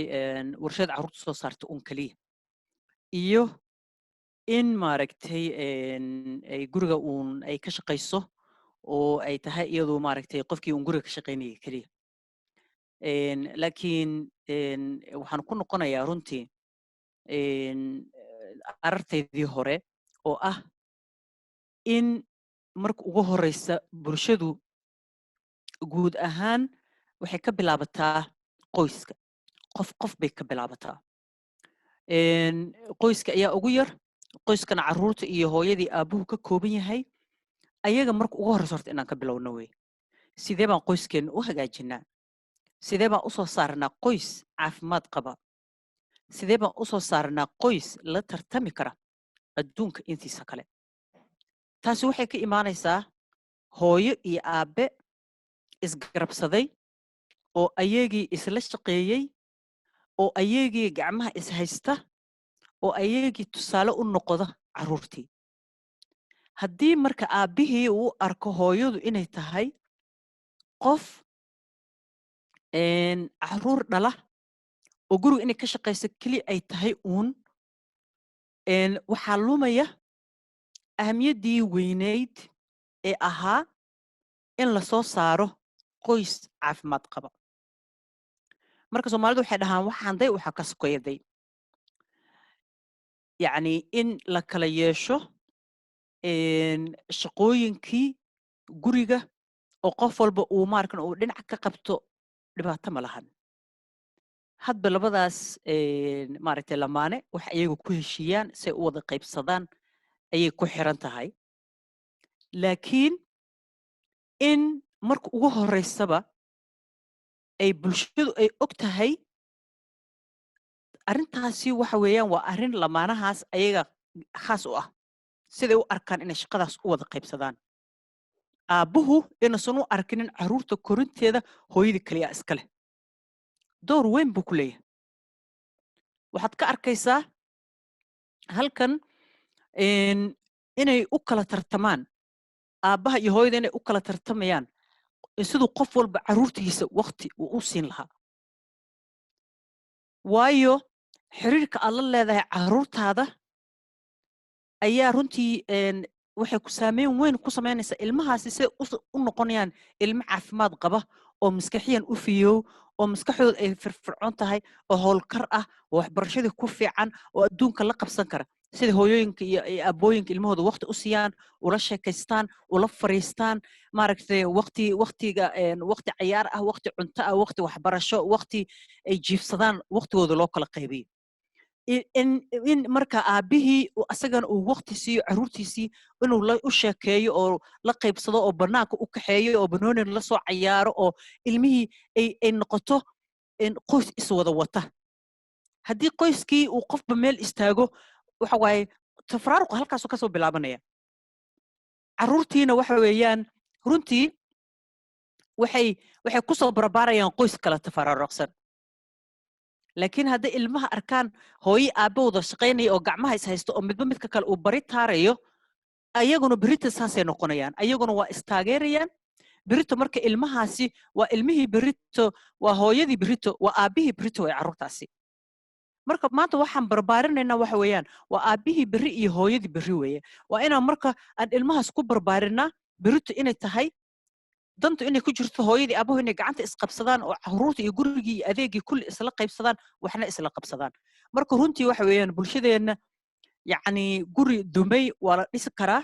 warshad carruurta soo saarta un kaliya iyo in maaragtay ay guriga uun ay ka shaqayso oo ay tahay iyadu maaragtay qofkii uun guriga ka shaqaynayay kaliya laakiin waxaan ku noqonayaa runtii arartaydii hore oo ah in marka ugu horeysa bulshadu guud ahaan waxay ka bilaabataa qoyska qof bay ka bilaabataa qoyska ayaa ugu yar qoyskana carruurta iyo hooyadii aabuhu ka kooban yahay ayaga marka ugu horeysa horta inaan ka bilowno wey sidee baan qoyskeena u hagaajinaa sidee baan u soo saarnaa qoys caafimaad qaba sidee baan u soo saarnaa qoys la tartami kara adduunka intiisa kale taasi waxay ka imaanaysaa hooyo iyo aabe isgarabsaday oo ayagii isla shaqeeyey oo ayagii gacmaha is haysta oo ayagii tusaale u noqda carruurtii haddii marka aabbihii uu arko hooyadu inay tahay qof carruur dhala oo guriga inay ka shaqayso keliya ay tahay uun waxaa lumaya ahamiyaddii weynayd ee ahaa in la soo saaro qoys caafimaad qaba marka Soomaalidu waxay dhahaan waxaan day waxa ka sokoyaday yacni in la kala yeesho shaqooyinkii guriga oo qof walba uu maarkan uu dhinac ka qabto dhibaato ma lahan hadba labadaas maaragtay lamaane waxa iyagu ku heshiiyaan si ay u wada qaybsadaan ayay ku xiran tahay laakiin in marka ugu horeysaba ay bulshadu ay og tahay arrintaasi waxa weeyaan waa arrin lamaanahaas ayaga khaas u ah siday u arkaan inay shaqadaas u wada qaybsadaan aabbuhu inuusan u arkinin carruurta korinteeda hooyadii kaliya iska leh door weyn buu ku leeyahay waxaad ka arkaysaa halkan inay u kala tartamaan aabbaha iyo hooyada inay u kala tartamayaan siduu qof walba carruurtiisa waqti uu u siin lahaa waayo xiriirka aad la leedahay carruurtaada ayaa runtii waxay ku saameyn weyn ku samaynaysaa ilmahaasi siday u noqonayaan ilmo caafimaad qaba oo maskaxiyan u fiyow oo maskaxdooda ay firfircoon tahay oo howlkar ah oo waxbarashadii ku fiican oo adduunka la qabsan kara sida hooyooyinka iyo aabooyinka ilmahooda waqti u siiyaan ula sheekaystaan ula fariistaan maaragtay waqti cayaar ah waqti cunto ah waqti waxbarasho waqti ay jiifsadaan waqtigooda loo kala qaybiyo in marka aabbihii asagana uu waqti siiyo carruurtiisii inuu u sheekeeyo oo la qaybsado oo bannaanka u kaxeeyo oo banoonin la soo cayaaro oo ilmihii ay noqoto qoys iswada wata haddii qoyskii uu qofba meel istaago waxa waaye tafraaruq halkaasoo kasoo bilaabanaya carruurtiina waxa weeyaan runtii waxay ku soo barbaarayaan qoys kala tafaraaruqsan laakiin hadday ilmaha arkaan hooyo aabbahooda shaqaynaya oo gacmaha is haysto oo midba midka kale uu bari taarayo ayaguna berito saasay noqonayaan ayaguna waa istaageerayaan berito marka ilmahaasi waa ilmihii berito waa hooyadii berito waa aabbihii berito ee carruurtaasi marka maanta waxaan barbaarinaynaa waxa weeyaan waa aabbihii berri iyo hooyadii berri weeye waa inaan marka aan ilmahaas ku barbaarinaa berito inay tahay dantu inay ku jirto hooyadii aabahu inay gacanta isqabsadaan oo carruurta iyo gurigii iyo adeegii kulli isla qaybsadaan waxna isla qabsadaan marka runtii waxa weeyaan bulshadeenna yacni guri dumay waa la dhisi karaa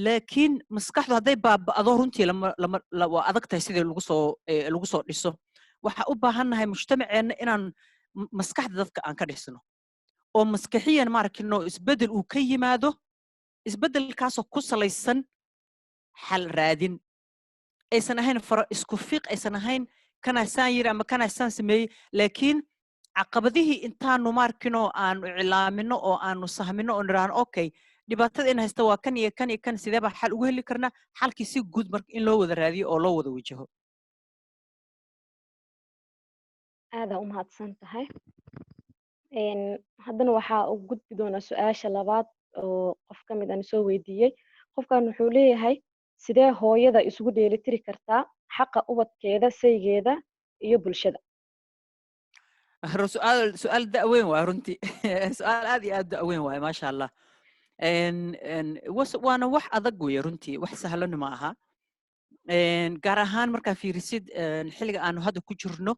laakiin maskaxdu hadday baaba'do runtii waa adag tahay sidii lagu soo dhiso waxaa u baahannahay mujtamaceenna inaan maskaxda dadka aan ka dhisno oo maskaxiyan maarkino isbeddel uu ka yimaado isbeddelkaasoo ku salaysan xal raadin aysan ahayn fara isku fiiq aysan ahayn kana saan yiri ama kana saan sameeyay laakiin caqabadihii intaanu markino aanu iclaamino oo aanu sahmino oo niraan okay dhibaatada in haysta waa kan iyo kan iyo kan sidee baan xal ugu heli karnaa xalkii si guud marka in loo wada raadiyo oo loo wada wajaho aada u mahadsan tahay haddana waxaa u gudbi doonaa su-aasha labaad oo qof ka mid aan soo weydiiyey qofkan wuxuu leeyahay sidee hooyada isugu dheelitiri kartaa xaqa ubadkeeda saygeeda iyo bulshada سؤال دأوين وارنتي سؤال هذه دأوين واي ما شاء الله وانا wax adag weey runtii wax sahlan ma aha gaar ahaan marka fiirisid xilliga aanu hadda ku jirno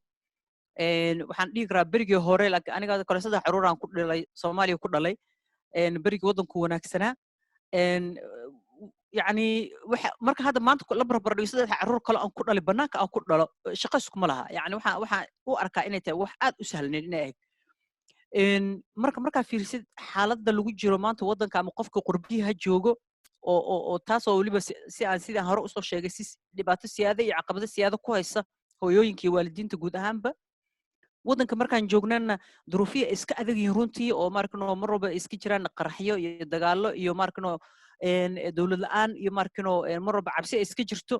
waxaan dhigi karaa berigii hore laakiin aniga kale saddex caruur aan ku dhalay Soomaaliya ku dhalay berigii wadanku wanaagsanaa يعني marka hadda maanta la barbar dhigo saddex caruur kale aan ku dhalay banaanka aan ku dhalo shaqo isku ma laha yani waxa u arkaa inay tahay wax aad u sahlan inay ahayd marka fiirsid xaaladda lagu jiro maanta wadanka ama qofka qurbiyaha joogo oo taas oo waliba si aan sidaan hore u soo sheegay si dhibaato siyaada iyo caqabado siyaada ku haysa hooyooyinka iyo waalidiinta guud ahaanba wadanka markaan joognana duruufiya iska adag yihiin runtii oo markano mar walba iska jiraan qaraxyo iyo dagaallo iyo markano dawlad la'aan iyo markano mar walba cabsi iska jirto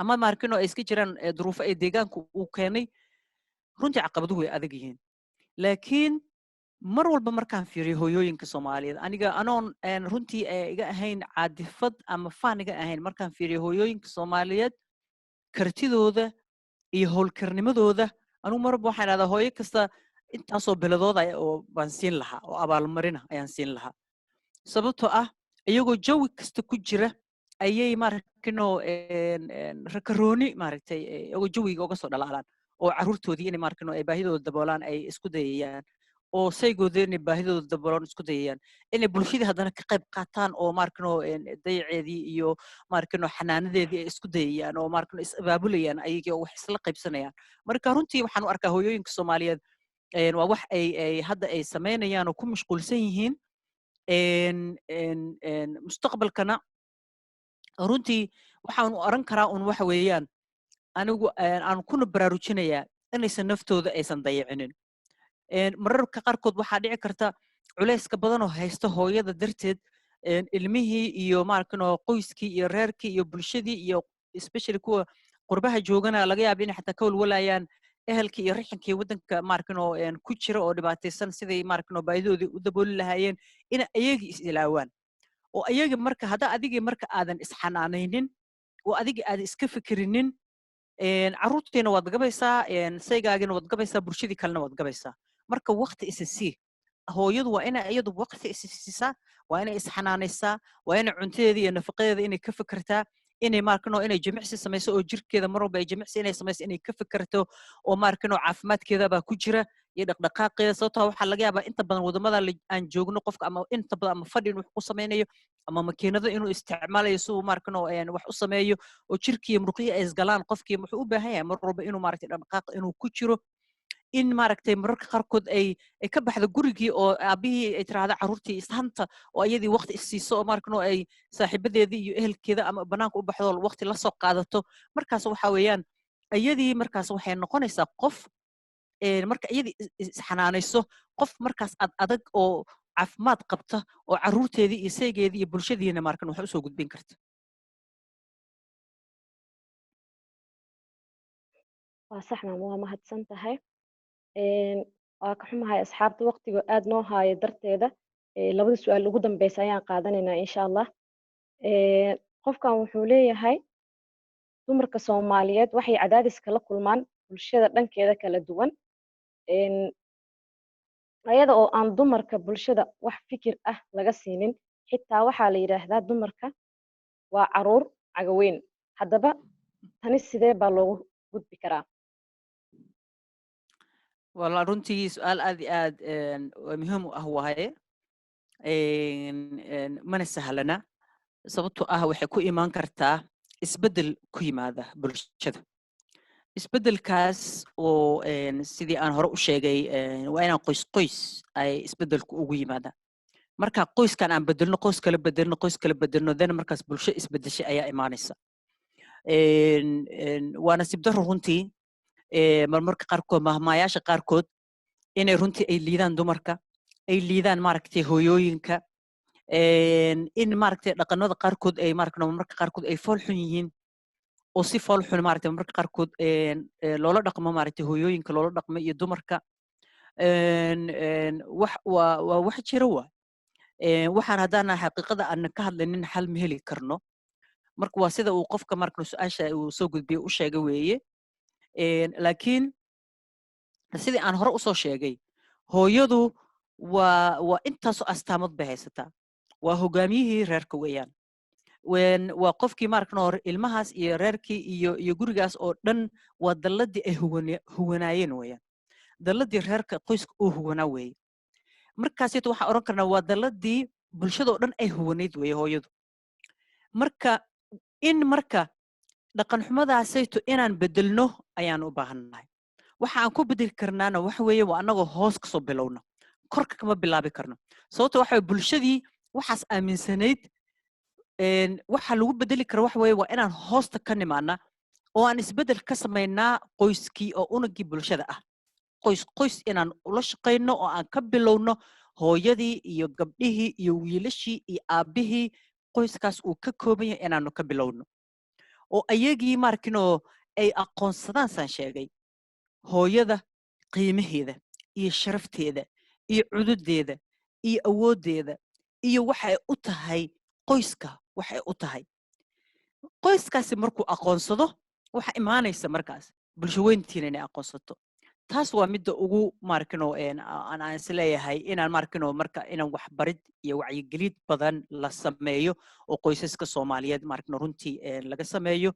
ama markano iska jiraan duruufo ay deegaanku uu keenay runtii caqabaduhu way adag yihiin laakiin mar walba markaan fiiriyo hooyooyinka Soomaaliyeed aniga anoon runtii iga ahayn caadifad ama faan iga ahayn markaan fiiriyo hooyooyinka Soomaaliyeed kartidooda iyo howlkarnimadooda anu marba waxaan raada hooyo kasta intaasoo biladooda oo baan siin lahaa oo abaalmarina ayaan siin lahaa sababtoo ah iyagoo jawi kasta ku jira ayay markino rakarooni maaragtay iyagoo jawiga uga soo dhalaalaan oo caruurtoodii inay markino ay baahidooda daboolaan ay isku dayayaan oo saygooda inay baahidooda daboolaan isku dayayaan inay bulshadii haddana ka qayb qaataan oo markino dayaceedii iyo markino xanaanadeedii ay isku dayayaan oo markino is abaabulayaan ayagoo wax isla qaybsanayaan marka runtii waxaan u arkaa hooyooyinka Soomaaliyeed waa wax ay hadda ay sameynayaan oo ku mashquulsan yihiin mustaqbalkana runtii waxaan u oran karaa waxa weeyaan anigu aan kuna baraarujinayaa inaysan naftooda aysan dayacinin mararka qaarkood waxaa dhici karta culayska badan oo haysta hooyada darteed ilmihii iyo markano qoyskii iyo reerkii iyo bulshadii iyo especially kuwa qurbaha joogana laga yaabo inay xataa ka walwalayaan ehelkii iyo rixankii wadanka markano ku jira oo dhibaataysan siday markano baahidoodii u dabooli lahaayeen in ayagii is ilaawaan oo ayagii marka hadda adigii marka aadan isxanaanaynin oo adigii aad iska fikirinin caruurtiina waad gabaysaa saygaagina waad gabaysaa bulshadii kalena waad gabaysaa marka waqti isa sii hooyadu waa inay iyadu waqti isa siisaa waa inay isxanaanaysaa waa inay cuntadeeda iyo nafaqadeeda inay ka fikirtaa inay markano inay jimicsi samayso oo jirkeeda mar walba ay jimicsi inay samayso inay ka fikirto oo markano caafimaadkeeda baa ku jira iyo dhaqdhaqaaqeeda sababtoo waxaa laga yaabaa inta badan wadamada aan joogno qofka ama inta badan ama fadhi inuu wax ku samaynayo ama makiinado inuu isticmaalayo si uu markano wax u sameeyo oo jirkiiyo muruqyii ay isgalaan qofkii wuxuu u baahan yahay mar walba inuu maaragtay dhaqdhaqaaq inuu ku jiro in maaragtay mararka qaarkood ay ka baxdo gurigii oo aabihii ay tiraahdo caruurtii ishanta oo ayadii waqti isiiso oo markano ay saaxiibadeedii iyo ehelkeeda ama banaanka u baxdo waqti la soo qaadato markaas waxa weeyaan ayadii markaas waxay noqonaysaa qof marka iyadii isxanaanayso qof markaas adag oo caafimaad qabta oo caruurteedii iyo saygeedii iyo bulshadiina markan wax u soo gudbin karta waa sax maama waa mahadsan tahay waa ka xumahay asxaabta waqtiga aad noo haayo darteeda labada su-aal ugu dambeysa ayaan qaadanaynaa insha allah qofkan wuxuu leeyahay dumarka Soomaaliyeed waxay cadaadis kala kulmaan bulshada dhankeeda kala duwan ayada oo aan dumarka bulshada wax fikir ah laga siinin xitaa waxaa la yiraahdaa dumarka waa caruur cagaweyn haddaba tani sidee baa loogu gudbi karaa والله runtii su'aal aad iyo aad muhiim u ah waaye mana sahlana sababtoo ah waxay ku imaan kartaa isbedel ku yimaada bulshada isbedelkaas oo sidii aan hore u sheegay waa inaan qoys ay isbedelku ugu yimaadaan marka qoyskan aan bedelno qoys kala bedelno dan markaas bulsho isbedeshay ayaa imaanaysa waa nasiib darro runtii marmarka qaarkood mahmaayaasha qaarkood inay runtii ay liidaan dumarka ay liidaan maaragtay hooyooyinka in maaragtay dhaqanada qaarkood ay marmarka qaarkood ay fool xun yihiin oo si fool xun maaragtay marmarka qaarkood loola dhaqmo maaragtay hooyooyinka loola dhaqmo iyo dumarka waa wax jira waa waxaan haddaan xaqiiqada aan ka hadlaynin xal ma heli karno marka waa sida uu qofka marka su'aasha uu soo gudbiyey u sheegay weeye laakiin sidii aan hore usoo sheegay hooyadu waa intaasoo astaamood bay haysataa waa hogaamiyihii reerka weeyaan waa qofkii maaragna hore ilmahaas iyo reerkii iyo gurigaas oo dhan waa dalladii ay huwanaayeen weeyaan dalladii reerka qoyska uu huwanaa weeye markaasito waxaan oran karnaa waa dalladii bulshadoo dhan ay huwanayd weeye hooyadu marka marka dhaqan xumadaasayto inaan bedelno ayaan u baahannahay waxa aan ku bedeli karnaana waxa weeye waa annagoo hoos kasoo bilowno korka kama bilaabi karno sababto waxa bulshadii waxaas aaminsanayd waxa lagu bedeli karo waxa weeye waa inaan hoosta ka nimaana oo aan isbedel ka samaynaa qoyskii oo unugii bulshada ah qoys inaan ula shaqayno oo aan ka bilowno hooyadii iyo gabdhihii iyo wiilashii iyo aabbihii qoyskaas uu ka kooban yahay inaanu ka bilowno oo ayagii markinoo ay aqoonsadaan saan sheegay hooyada qiimaheeda iyo sharafteeda iyo cududeeda iyo awooddeeda iyo waxay u tahay qoyska waxay u tahay qoyskaasi markuu aqoonsado waxa imaanaysa markaas bulsho weyntiina inay aqoonsato taas waa midda ugu markino aan isleeyahay inaan markino marka inaan waxbarid iyo wacyigelid badan la sameeyo oo qoysaska Soomaaliyeed markino runtii laga sameeyo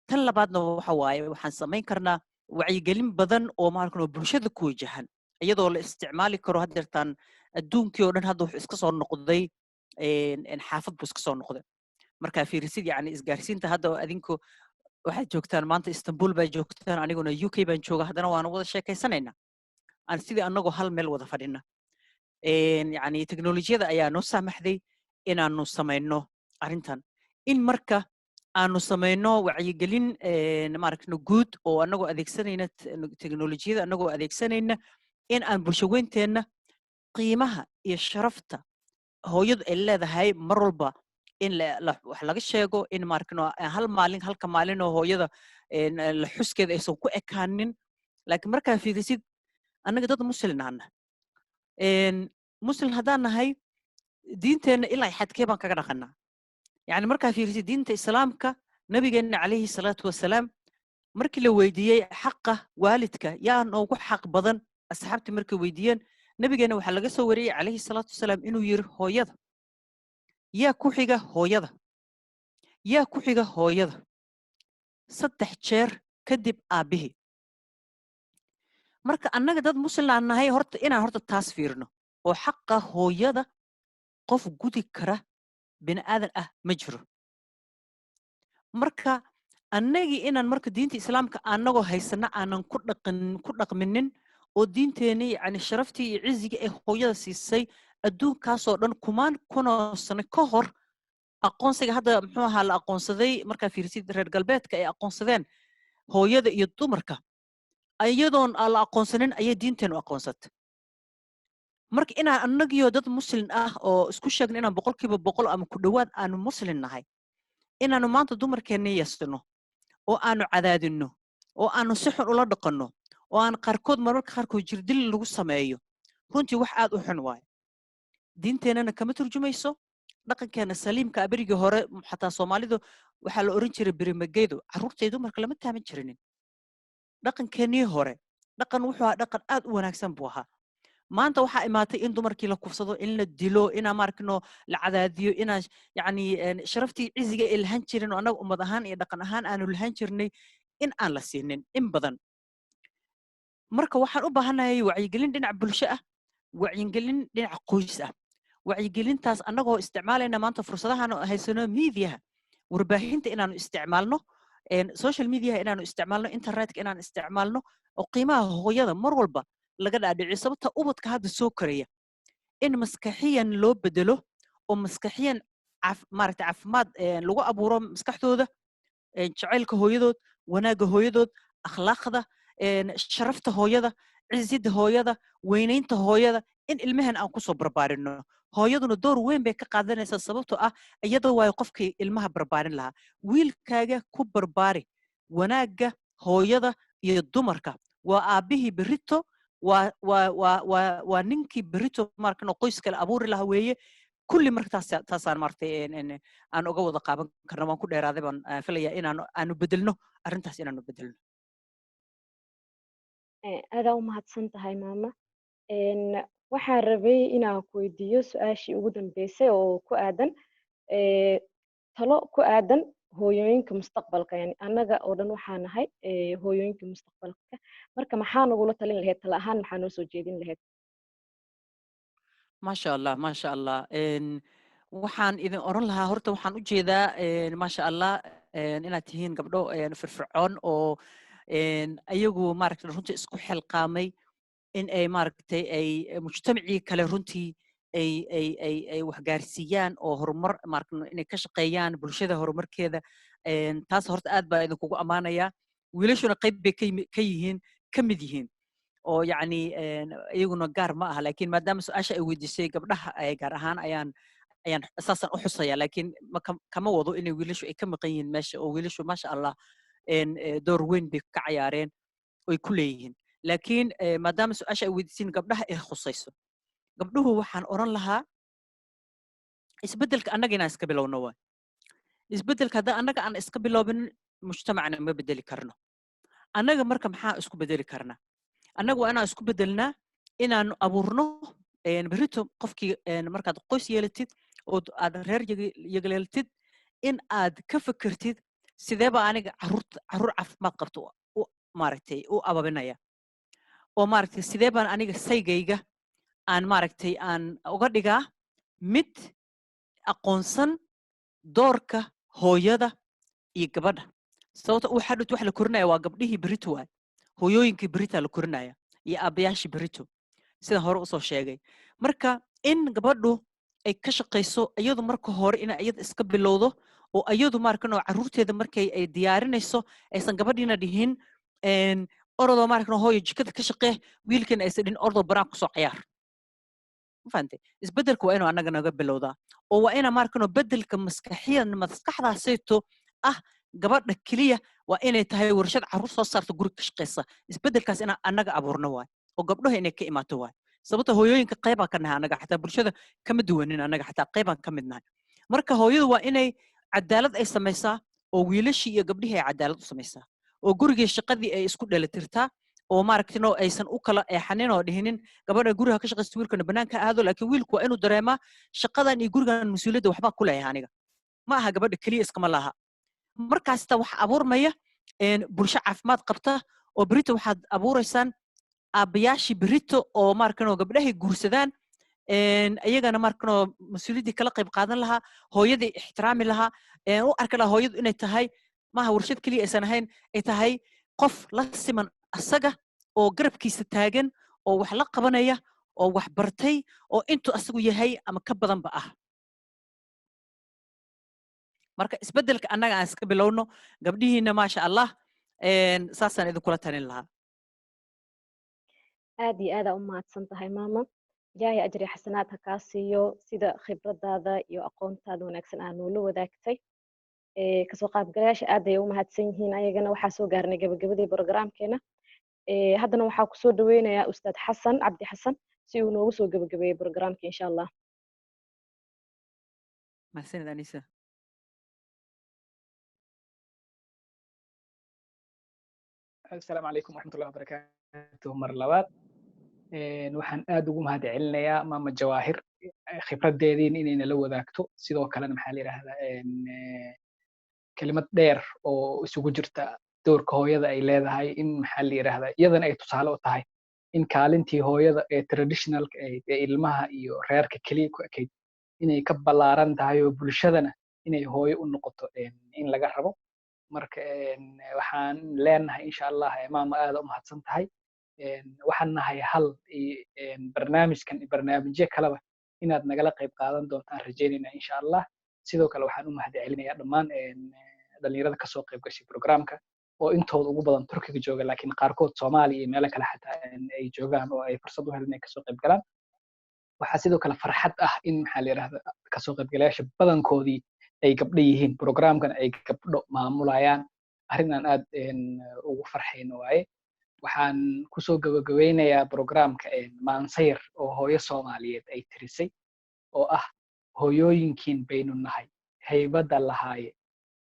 tan labaadna waxa waaye waxaan samayn karnaa wacyigelin badan oo markino bulshada ku wajahan iyadoo la isticmaali karo hadeertaan adduunkii oo dhan hadda wuxuu iska soo noqday xaafad buu iska soo noqday marka fiirisid yani isgaarsiinta hadda adinku waxaad joogtaan maanta Istanbul bay joogtaan aniguna UK baan jooga haddana waan wada sheekaysanaynaa aan sidii annagoo hal meel wada fadhina yani teknolojiyada ayaa noo saamaxday inaanu samayno arrintan in marka aanu samayno wacyigelin maaragtay guud oo annagoo adeegsanayna teknolojiyada annagoo adeegsanayna in aan bulsho weynteena qiimaha iyo sharafta hooyadu ay leedahay mar walba in wax laga sheego in markano halka maalin oo hooyada la xuskeeda aysan ku ekaanin laakiin markaa fiirisid annaga dad muslimnaana muslim haddaan nahay diinteena ilaa xadkee baan kaga dhaqanaa yani markaa fiirisid diinta islaamka nabigeena calayhi salaatu wasalaam markii la weydiiyey xaqa waalidka yaa noogu xaq badan asxaabtii markay weydiiyeen nabigeena waxaa laga soo wariyey calayhi salaatu wasalaam inuu yiri hooyada yaa ku xiga hooyada yaa ku xiga hooyada 3 jeer kadib aabihii marka annaga dad muslim nahay horta inaan horta taas fiirno oo xaqa hooyada qof gudi kara bini aadan ah ma jiro marka annagii inaan marka diinta islaamka annagoo haysana aanan ku dhaqminin oo diinteeni yani sharaftii iyo ciziga ee hooyada siisay adduunkaasoo dhan kumaan kunoo sano ka hor aqoonsiga hadda muxuu ahaa la aqoonsaday markaa fiirsid reer galbeedka ay aqoonsadeen hooyada iyo dumarka iyadoon aan la aqoonsanin ayay diinteenu aqoonsatay marka inaan annagiyo dad muslim ah oo isku sheegno inaan 100% ama ku dhawaad aanu muslim nahay inaanu maanta dumarkeena yeesano oo aanu cadaadino oo aanu si xun ula dhaqanno oo aan qaarkood mararka qaarkood jirdil lagu sameeyo runtii wax aad u xun waaye diinteenana kama turjumayso dhaqankeena saliimka abriga hore xataa Soomaalidu waxa la oran jiray birimageedo carruurtaydu marka lama taaban jirin dhaqankeenii hore dhaqan wuxuu ahaa dhaqan aad u wanaagsan buu ahaa maanta waxa imaatay in dumarkii la kufsado in la dilo ina markino la cadaadiyo ina yani sharaftii ciziga ay lahan jirin oo anaga ummad ahaan iyo dhaqan ahaan aanu lahan jirnay in aan la siinin in badan marka waxaan u baahanahay wacyigelin dhinac bulsho ah wacyigelin dhinac qoys ah wacyigelintaas annagoo isticmaalayna maanta fursadahan haysano media warbaahinta inaanu isticmaalno social media inaanu isticmaalno internetka inaanu isticmaalno oo qiimaha hooyada mar walba laga dhaadhiciyo sababta ubadka hadda soo koraya in maskaxiyan loo bedelo oo maskaxiyan maaragtay caafimaad lagu abuuro maskaxdooda jacaylka hooyadood wanaagga hooyadood akhlaaqda sharafta hooyada cisidda hooyada weynaynta hooyada in ilmahan aan kusoo barbaarino hooyaduna door weyn bay ka qaadanaysaa sababtoo ah iyada waayo qofkii ilmaha barbaarin lahaa wiilkaaga ku barbaari wanaagga hooyada iyo dumarka waa aabbihii berito waa ninkii berito markano qoys kale abuuri lahaa weeye kulli marka taasaan maartay aan uga wada qaaban karno waan ku dheeraaday baan filayaa inaanu bedelno arrintaas inaanu bedelno aadaa u mahadsan tahay maama waxaan rabay inaan ku weydiiyo su-aashii ugu dambeysay oo ku aadan talo ku aadan hooyooyinka mustaqbalka yani annaga oo dhan waxaa nahay hooyooyinka mustaqbalka marka maxaa nagula talin lahayd tala ahaan maxaa noo soo jeedin lahayd maasha allah maasha allah waxaan idin oran lahaa horta waxaan u jeedaa maasha allah inaad tihiin gabdho firfircoon oo ayagu maaragtay runtii isku xilqaamay in ay maaragtay ay mujtamacii kale runtii ay waxgaarsiiyaan oo horumar maaragtay inay ka shaqeeyaan bulshada horumarkeeda taas horta aad baa idinkugu ammaanayaa wiilashuna qayb bay ka yihiin ka mid yihiin oo yacni iyaguna gaar ma aha laakiin maadaama su-aasha ay weydiisay gabdhaha gaar ahaan ayaan saasaan u xusaya laakiin kama wado inay wiilashu ay ka maqan yihiin meesha oo wiilashu maasha allah door weyn bay ka cayaareen oy ku leeyihiin laakiin maadaama su-aasha ay weydiisiin gabdhaha ay khusayso gabdhuhu waxaan oran lahaa isbeddelka annaga inaan iska bilowno waay isbeddelka haddii annaga aan iska biloobin mujtamacna ma bedeli karno annaga marka maxaa isku bedeli karnaa annaga waa inaan isku bedelnaa inaanu abuurno berito qofkii markaad qoys yeelatid oo aad reer yagleeltid in aad ka fikirtid sideeba aniga carruur caafimaad qabto maaragtay u ababinaya oo maaragtay sidee baan aniga saygayga aan maaragtay aan uga dhigaa mid aqoonsan doorka hooyada iyo gabadha sababta uu xadhut wax la korinaya waa gabdhihii berito waay hooyooyinkii berita la korinaya iyo aabbayaashii berito sidaan hore usoo sheegay marka in gabadhu ay ka shaqayso iyadu marka hore ina iyada iska bilowdo oo iyadu maarkan oo carruurteeda markay ay diyaarinayso aysan gabadhiina dhihin orodoo maarkan hooyo jikada ka shaqee wiilkana aysan dhihin orodoo baraan kusoo ciyaar mafahantay isbeddelka waa inuu annaga naga bilowdaa oo waa ina maarkan oo beddelka maskaxdaasayto ah gabadha keliya waa inay tahay warshad carruur soo saarta guri ka shaqaysa isbeddelkaas inaan annaga abuurno waay oo gabdhaha inay ka imaato waay sababta hooyooyinka qaybaan ka nahay annaga xataa bulshada kama duwanin annaga xataa qaybaan ka mid nahay marka hooyadu waa inay cadaalad ay samaysaa oo wiilashii iyo gabdhihii ay cadaalad u samaysaa oo gurigii shaqadii ay isku dhelatirtaa oo maaragtay oo aysan u kala eexanin oo dhihinin gabadha guriga ka shaqaysta wiilkana banaanka aado laakiin wiilku waa inuu dareemaa shaqadan iyo gurigan mas-uuliyadda waxbaa ku leeyahay aniga ma aha gabadha keliya iskama laha markaasta wax abuurmaya bulsho caafimaad qabta oo berito waxaad abuuraysaan aabbayaashii berito oo maarkanoo gabdhahay guursadaan iyagana maarkanoo mas-uuliyaddii kala qayb qaadan lahaa hooyadii ixtiraami lahaa u arki lahaa hooyadu inay tahay maaha warshad keliya aysan ahayn ay tahay qof la siman asaga oo garabkiisa taagan oo wax la qabanaya oo wax bartay oo intuu asagu yahay ama ka badanba ah marka isbeddelka annaga aan iska bilowno gabdhihiina maasha allah saasaan idinkula talin lahaa aad iyo aadaa u mahadsan tahay maama ilaahay ajri xasanaad ha kaa siiyo sida khibradaada iyo aqoontaada wanaagsan aa noola wadaagtay kasoo qaybgalayaasha aad ay u mahadsan yihiin ayagana waxaa soo gaarnay gabagabadii programkeena haddana waxaa kusoo dhaweynayaa ustaad xasan cabdi xasan si uu noogu soo gabagabeeyey programka insha allah mahadsanid anisa السلام عليكم ورحمة الله وبركاته مر لباد waxaan aad ugu mahad celinayaa maama jawaahir khibradeediin inayna la wadaagto sidoo kalena maxaa la yidhaahdaa kelimad dheer oo isugu jirta doorka hooyada ay leedahay in maxaa la yidhaahdaa iyadana ay tusaale u tahay in kaalintii hooyada ee traditionalka ee ilmaha iyo reerka keliya ku ekayd inay ka ballaaran tahay oo bulshadana inay hooyo u noqoto in laga rabo marka waxaan leenahay insha allah maama aada u mahadsan tahay waxaan nahay hal barnaamijkan barnaamijyo kaleba inaad nagala qayb qaadan doontaan rajaynayna insha allah sidoo kale waxaan u mahad celinayaa dhammaan dhalinyarada kasoo qayb gashay programka oo intooda ugu badan turkiga jooga laakiin qaarkood soomaaliya iyo meelo kale xataa ay joogaan oo ay fursad u heleen inay kasoo qayb galaan waxaa sidoo kale farxad ah in maxaa la yidhahdaa kasoo qaybgalayaasha badankoodii ay gabdho yihiin programkan ay gabdho maamulayaan arrinaan aad ugu farxayno waaye waxaan kusoo gabagabeynayaa programka maansayr oo hooyo soomaaliyeed ay tirisay oo ah hooyooyinkiin baynu nahay haybadda lahaaye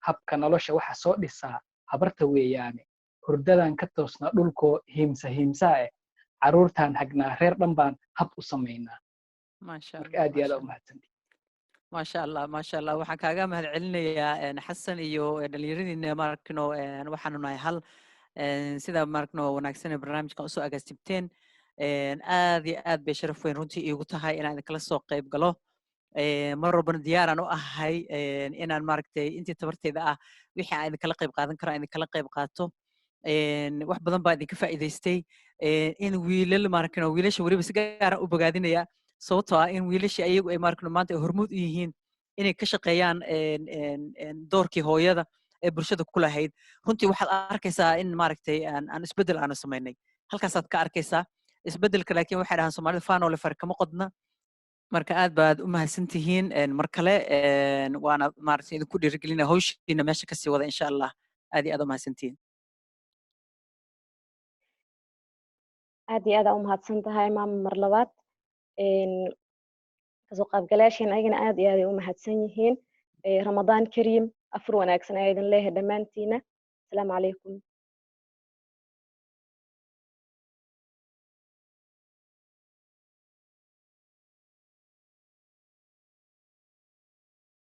habka nolosha waxa soo dhisaa habarta weeyaane hurdadan ka toosnaa dhulkoo hiimsaa caruurtaan hagnaa reer dhan baan hab u samaynaa marka aad iyo aad u mahadsantihi maasha allah waxaan kaaga mahad celinayaa xasan iyo dhalinyaradiina maarkino waxaanu nahay hal sida maarkino wanaagsan barnaamijkan usoo agaasibteen aad iyo aad bay sharaf weyn runtii iigu tahay inaan idinkala soo qayb galo mar walbana diyaaraan u ahay inaan maaragtay intii tabarteyda ah wixii aan idinkala qayb qaadan karo aan idinkala qayb qaato wax badan baa idinka faa'iidaystay in wiilal maarkino wiilasha weliba si gaaran u bogaadinaya sababtoo ah in wiilashii ayagu ay maarkino maanta ay hormuud u yihiin inay ka shaqeeyaan doorkii hooyada ee bulshada ku lahayd runtii waxaad arkaysaa in maaragtay aan isbeddel aanu samaynay halkaasaad ka arkaysaa isbeddelka laakiin waxay dhahaan soomaalida faanole far kama qodna marka aad baad u mahadsantihiin mar kale waana maaragtay idinku dhiirigelina hawshiina meesha kasii wada insha allah aad iyo aad u mahadsantihiin aad iyo aad u mahadsan tahay maama mar labaad kasoo qaybgalayaasheen ayagana aad iyo aad ay u mahadsan yihiin ramadaan kariim afur wanaagsan ayaa idin leeyahay dhammaantiina asalaamu calaykum